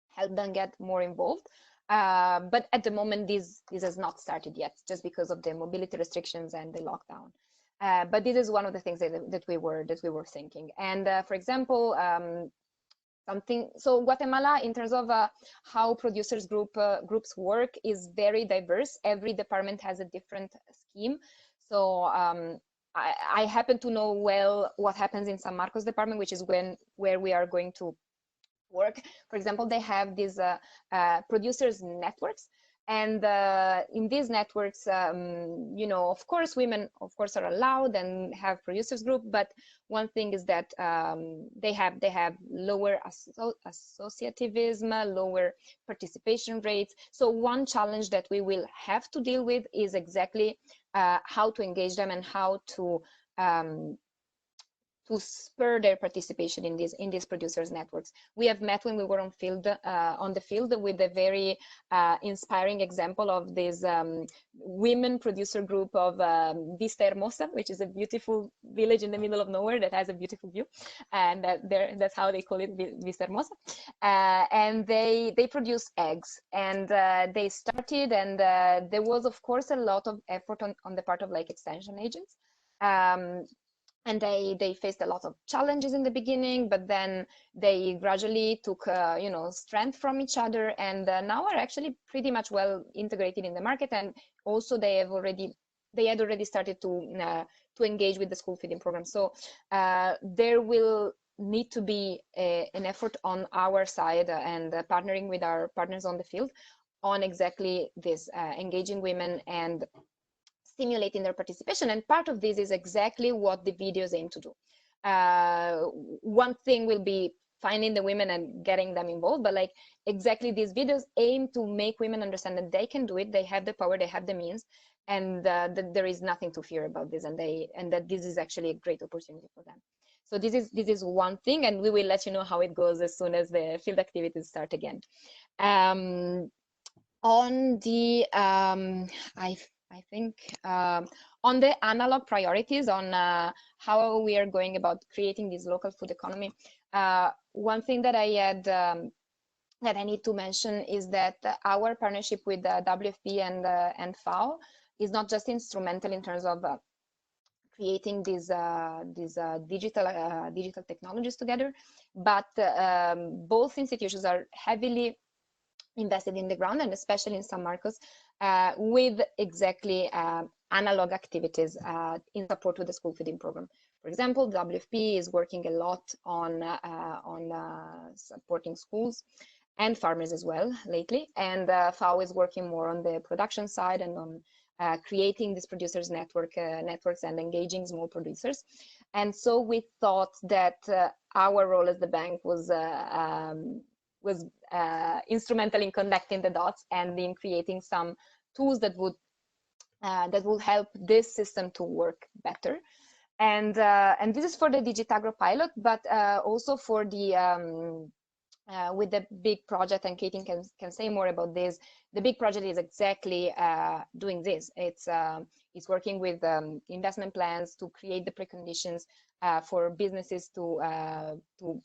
help them get more involved. But at the moment, this has not started yet, just because of the mobility restrictions and the lockdown. But this is one of the things that we were thinking. And for example, something. So Guatemala, in terms of how producers groups work, is very diverse. Every department has a different scheme. So I happen to know well what happens in San Marcos department, which is where we are going to work. For example, they have these producers networks, and in these networks, you know, of course, women, of course, are allowed and have producers group. But one thing is that they have lower associativism, lower participation rates. So one challenge that we will have to deal with is exactly how to engage them and how to spur their participation in these producers networks. We have met when we were on the field with a very inspiring example of this women producer group of Vista Hermosa, which is a beautiful village in the middle of nowhere that has a beautiful view, and that's how they call it, Vista Hermosa. And they produce eggs, and they started, and there was of course a lot of effort on the part of like extension agents. And they faced a lot of challenges in the beginning, but then they gradually took you know, strength from each other, and now are actually pretty much well integrated in the market. And also they had already started to engage with the school feeding program. So there will need to be an effort on our side and partnering with our partners on the field on exactly this, engaging women and stimulating their participation. And part of this is exactly what the videos aim to do. One thing will be finding the women and getting them involved, but like exactly these videos aim to make women understand that they can do it, they have the power, they have the means, and that there is nothing to fear about this, and that this is actually a great opportunity for them. So this is one thing, and we will let you know how it goes as soon as the field activities start again. On the I think on the analog priorities, on how we are going about creating this local food economy, one thing that I had that I need to mention is that our partnership with WFP and FAO is not just instrumental in terms of creating these digital technologies together, but both institutions are heavily invested in the ground, and especially in San Marcos, with exactly analog activities in support with the school feeding program. For example, WFP is working a lot on supporting schools and farmers as well lately, and FAO is working more on the production side and on creating these producers networks and engaging small producers. And so we thought that our role as the bank was instrumental in connecting the dots and in creating some tools that would help this system to work better. And this is for the DIGITAGRO pilot, but also for the with the big project, and Katie can say more about this. The big project is exactly doing this. It's working with investment plans to create the preconditions for businesses to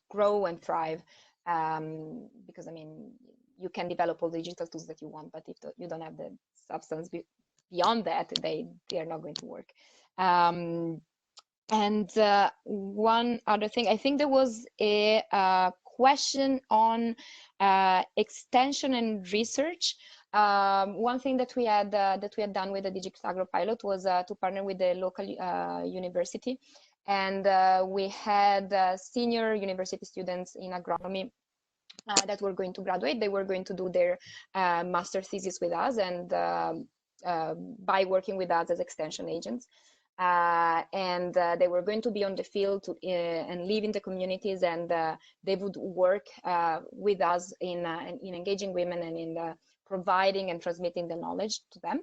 grow and thrive. Because I mean, you can develop all the digital tools that you want, but if you don't have the substance beyond that, they are not going to work. And one other thing, I think there was a question on extension and research. One thing that we had done with the DIGITAGRO pilot was to partner with the local university, and we had senior university students in agronomy that were going to graduate. They were going to do their master thesis with us, and by working with us as extension agents. And they were going to be on the field and live in the communities, and they would work with us in engaging women and in providing and transmitting the knowledge to them.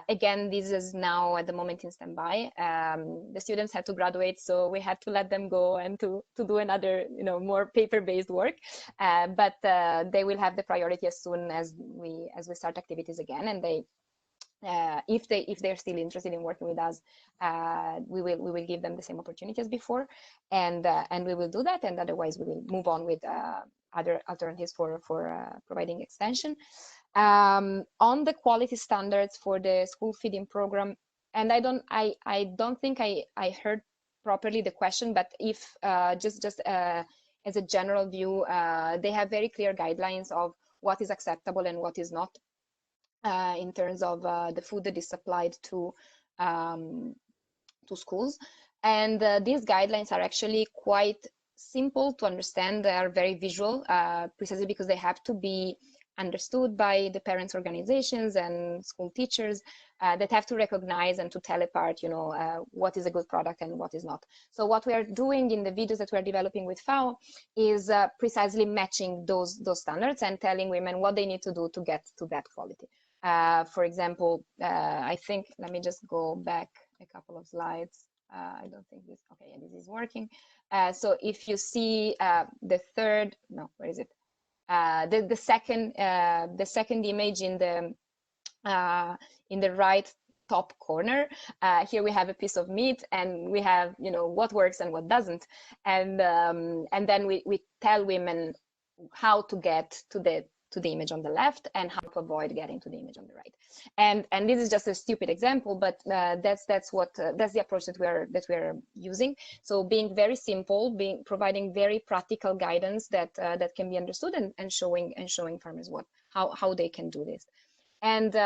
Again, this is now at the moment in standby. The students had to graduate, so we had to let them go and to do another, more paper-based work. But they will have the priority as soon as we start activities again, and they. If they're still interested in working with us, we will give them the same opportunity as before, and we will do that. And otherwise, we will move on with other alternatives for providing extension. On the quality standards for the school feeding program, and I don't think I heard properly the question, but if just as a general view, they have very clear guidelines of what is acceptable and what is not in terms of the food that is supplied to schools. And these guidelines are actually quite simple to understand. They are very visual, precisely because they have to be understood by the parents' organizations and school teachers that have to recognize and to tell apart, what is a good product and what is not. So what we are doing in the videos that we are developing with FAO is precisely matching those standards and telling women what they need to do to get to that quality. For example, I think, let me just go back a couple of slides. I don't think this, okay, yeah, this is working. So if you see the third, no, where is it? The second image in the right top corner, here we have a piece of meat, and we have what works and what doesn't, and then we tell women how to get to the image on the left and how to avoid getting to the image on the right. And this is just a stupid example, but that's the approach that we're using. So being very simple, providing very practical guidance that can be understood, and showing farmers how they can do this. And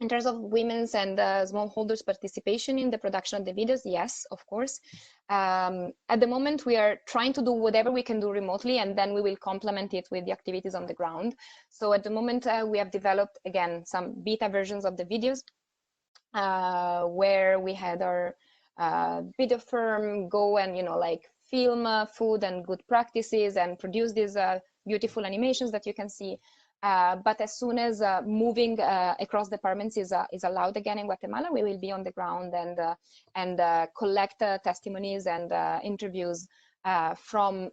in terms of women's and smallholders' participation in the production of the videos, yes, of course. At the moment, we are trying to do whatever we can do remotely, and then we will complement it with the activities on the ground. So at the moment, we have developed, again, some beta versions of the videos where we had our video firm go and, film food and good practices and produce these beautiful animations that you can see. But as soon as moving across departments is allowed again in Guatemala, we will be on the ground and collect testimonies and interviews from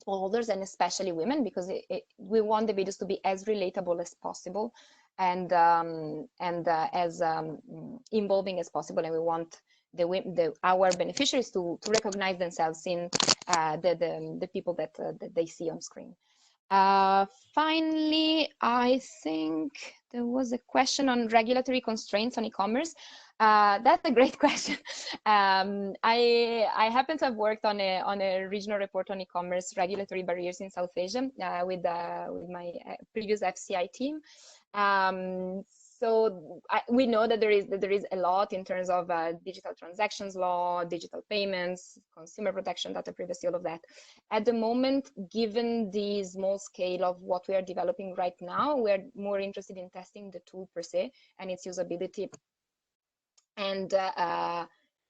smallholders, and especially women, because we want the videos to be as relatable as possible and as involving as possible, and we want our beneficiaries to recognize themselves in the people that they see on screen. Finally, I think there was a question on regulatory constraints on e-commerce. That's a great question. I happen to have worked on a regional report on e-commerce regulatory barriers in South Asia with my previous FCI team. So we know that there is a lot in terms of digital transactions law, digital payments, consumer protection, data privacy, all of that. At the moment, given the small scale of what we are developing right now, we're more interested in testing the tool per se and its usability and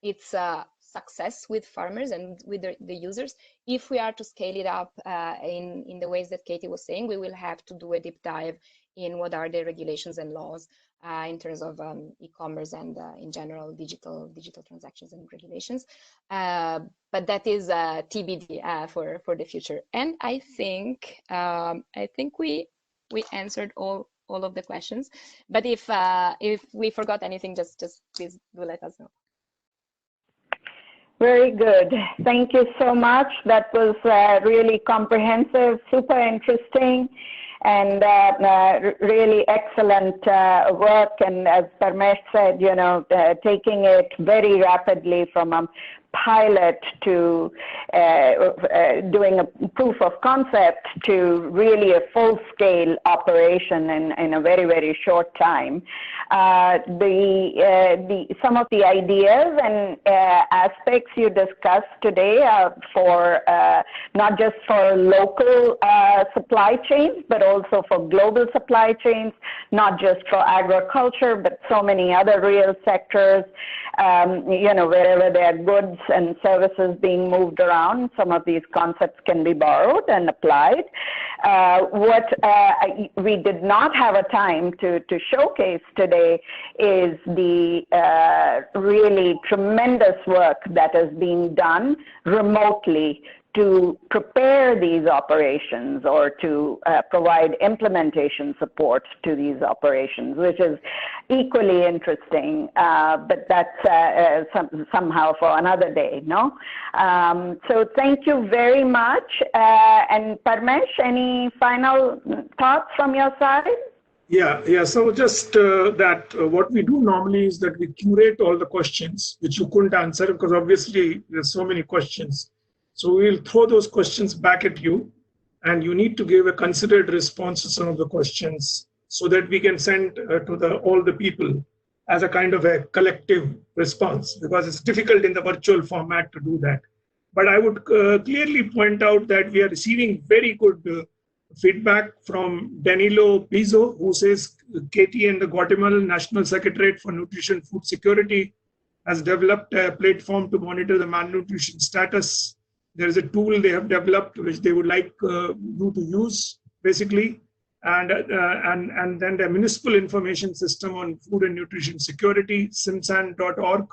its success with farmers and with the users. If we are to scale it up in the ways that Katie was saying, we will have to do a deep dive in what are the regulations and laws in terms of e-commerce and in general digital transactions and regulations. But that is TBD for the future. And I think we answered all of the questions. But if we forgot anything, just please do let us know. Very good. Thank you so much. That was really comprehensive, super interesting, and really excellent work. And as Parmesh said, taking it very rapidly from a pilot to doing a proof of concept to really a full-scale operation in a very, very short time. Some of the ideas and aspects you discussed today are for not just for local supply chains, but also for global supply chains, not just for agriculture, but so many other real sectors, wherever there are goods and services being moved around, some of these concepts can be borrowed and applied. What we did not have a time to showcase today is the really tremendous work that is being done remotely to prepare these operations or to provide implementation support to these operations, which is equally interesting, but that's somehow for another day, no? So thank you very much. And Parmesh, any final thoughts from your side? Yeah. So just that what we do normally is that we curate all the questions which you couldn't answer, because obviously there's so many questions. So we'll throw those questions back at you, and you need to give a considered response to some of the questions so that we can send to all the people as a kind of a collective response, because it's difficult in the virtual format to do that. But I would clearly point out that we are receiving very good feedback from Danilo Pizzo, who says Katie and the Guatemalan National Secretariat for Nutrition Food Security has developed a platform to monitor the malnutrition status. There is a tool they have developed which they would like you to use, basically. And then the municipal information system on food and nutrition security, simsan.org,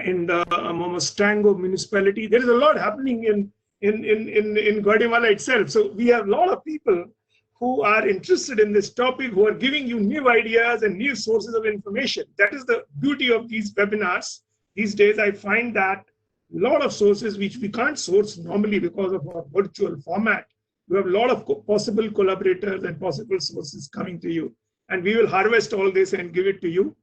in the Momostango municipality. There is a lot happening in Guatemala itself. So we have a lot of people who are interested in this topic, who are giving you new ideas and new sources of information. That is the beauty of these webinars. These days, I find that a lot of sources which we can't source normally because of our virtual format. You have a lot of possible collaborators and possible sources coming to you. And we will harvest all this and give it to you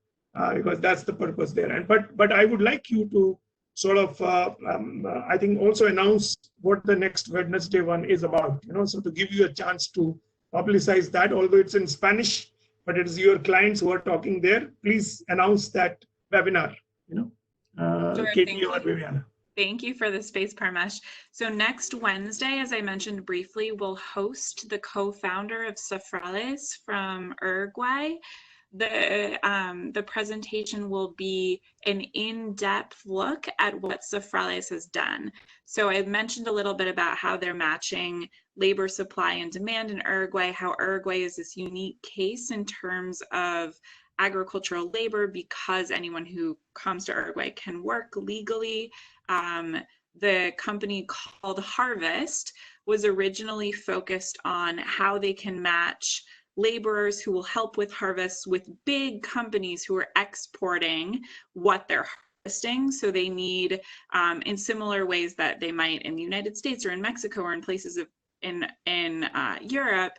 because that's the purpose there. And but I would like you to sort of, I think, also announce what the next Wednesday one is about, so to give you a chance to publicize that, although it's in Spanish, but it is your clients who are talking there. Please announce that webinar, Sure, Katie or Viviana. Thank you for the space, Parmesh. So next Wednesday, as I mentioned briefly, we'll host the co-founder of Safrales from Uruguay. The presentation will be an in-depth look at what Safrales has done. So I mentioned a little bit about how they're matching labor supply and demand in Uruguay, how Uruguay is this unique case in terms of agricultural labor because anyone who comes to Uruguay can work legally. The company called Harvest was originally focused on how they can match laborers who will help with harvests with big companies who are exporting what they're harvesting. So they need, in similar ways that they might in the United States or in Mexico or in places in Europe,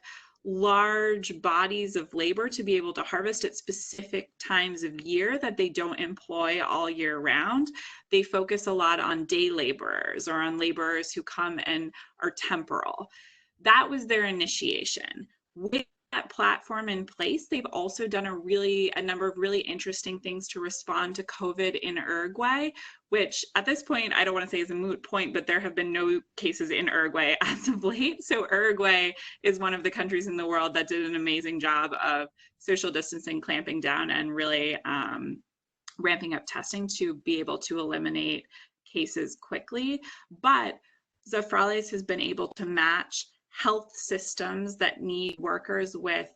large bodies of labor to be able to harvest at specific times of year that they don't employ all year round. They focus a lot on day laborers or on laborers who come and are temporal. That was their initiation. With that platform in place, they've also done a number of really interesting things to respond to COVID in Uruguay, which at this point, I don't want to say is a moot point, but there have been no cases in Uruguay as of late. So Uruguay is one of the countries in the world that did an amazing job of social distancing, clamping down, and really ramping up testing to be able to eliminate cases quickly. But Zafrales has been able to match health systems that need workers with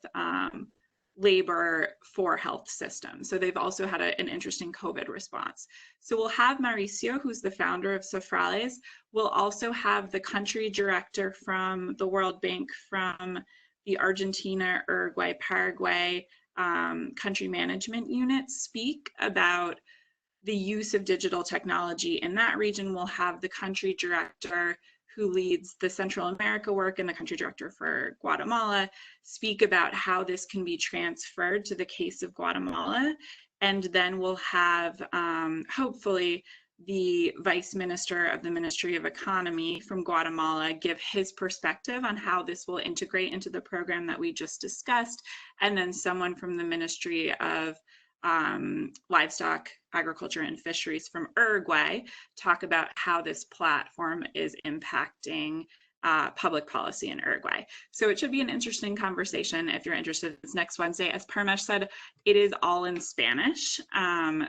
labor for health systems. So they've also had an interesting COVID response. So we'll have Mauricio, who's the founder of Safrales. We'll also have the country director from the World Bank from the Argentina, Uruguay, Paraguay country management unit speak about the use of digital technology in that region. We'll have the country director who leads the Central America work and the country director for Guatemala speak about how this can be transferred to the case of Guatemala. And then we'll have, hopefully, the Vice Minister of the Ministry of Economy from Guatemala give his perspective on how this will integrate into the program that we just discussed. And then someone from the Ministry of Livestock, Agriculture and Fisheries from Uruguay talk about how this platform is impacting public policy in Uruguay. So it should be an interesting conversation if you're interested. It's next Wednesday. As Parmesh said, it is all in Spanish.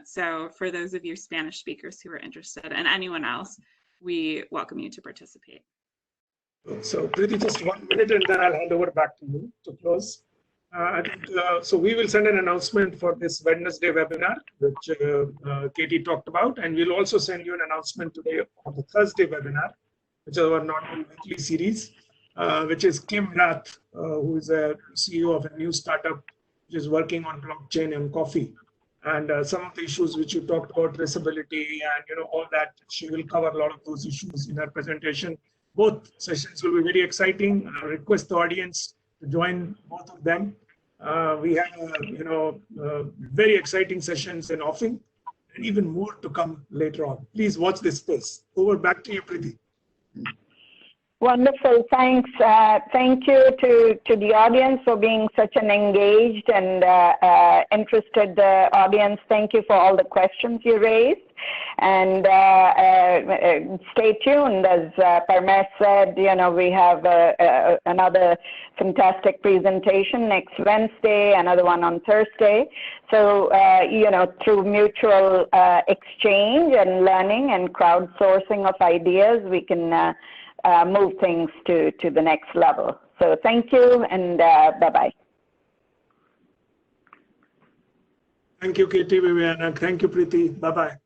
So for those of you Spanish speakers who are interested, and anyone else, we welcome you to participate. So Preeti, just 1 minute and then I'll hand over back to you to close. So we will send an announcement for this Wednesday webinar, which Katie talked about, and we'll also send you an announcement today for the Thursday webinar, which is our normal weekly series, which is Kim Rath, who is a CEO of a new startup which is working on blockchain and coffee. And some of the issues which you talked about, traceability and all that, she will cover a lot of those issues in her presentation. Both sessions will be very exciting. I request the audience to join both of them. We have, very exciting sessions in offing and even more to come later on. Please watch this space. Over back to you, Preeti. Wonderful, thanks. Thank you to the audience for being such an engaged and interested audience. Thank you for all the questions you raised. And stay tuned, as Parmesh said, we have another fantastic presentation next Wednesday, another one on Thursday. So, through mutual exchange and learning and crowdsourcing of ideas, we can move things to the next level. So thank you, and bye-bye. Thank you, Katie, Viviana. Thank you, Preeti. Bye-bye.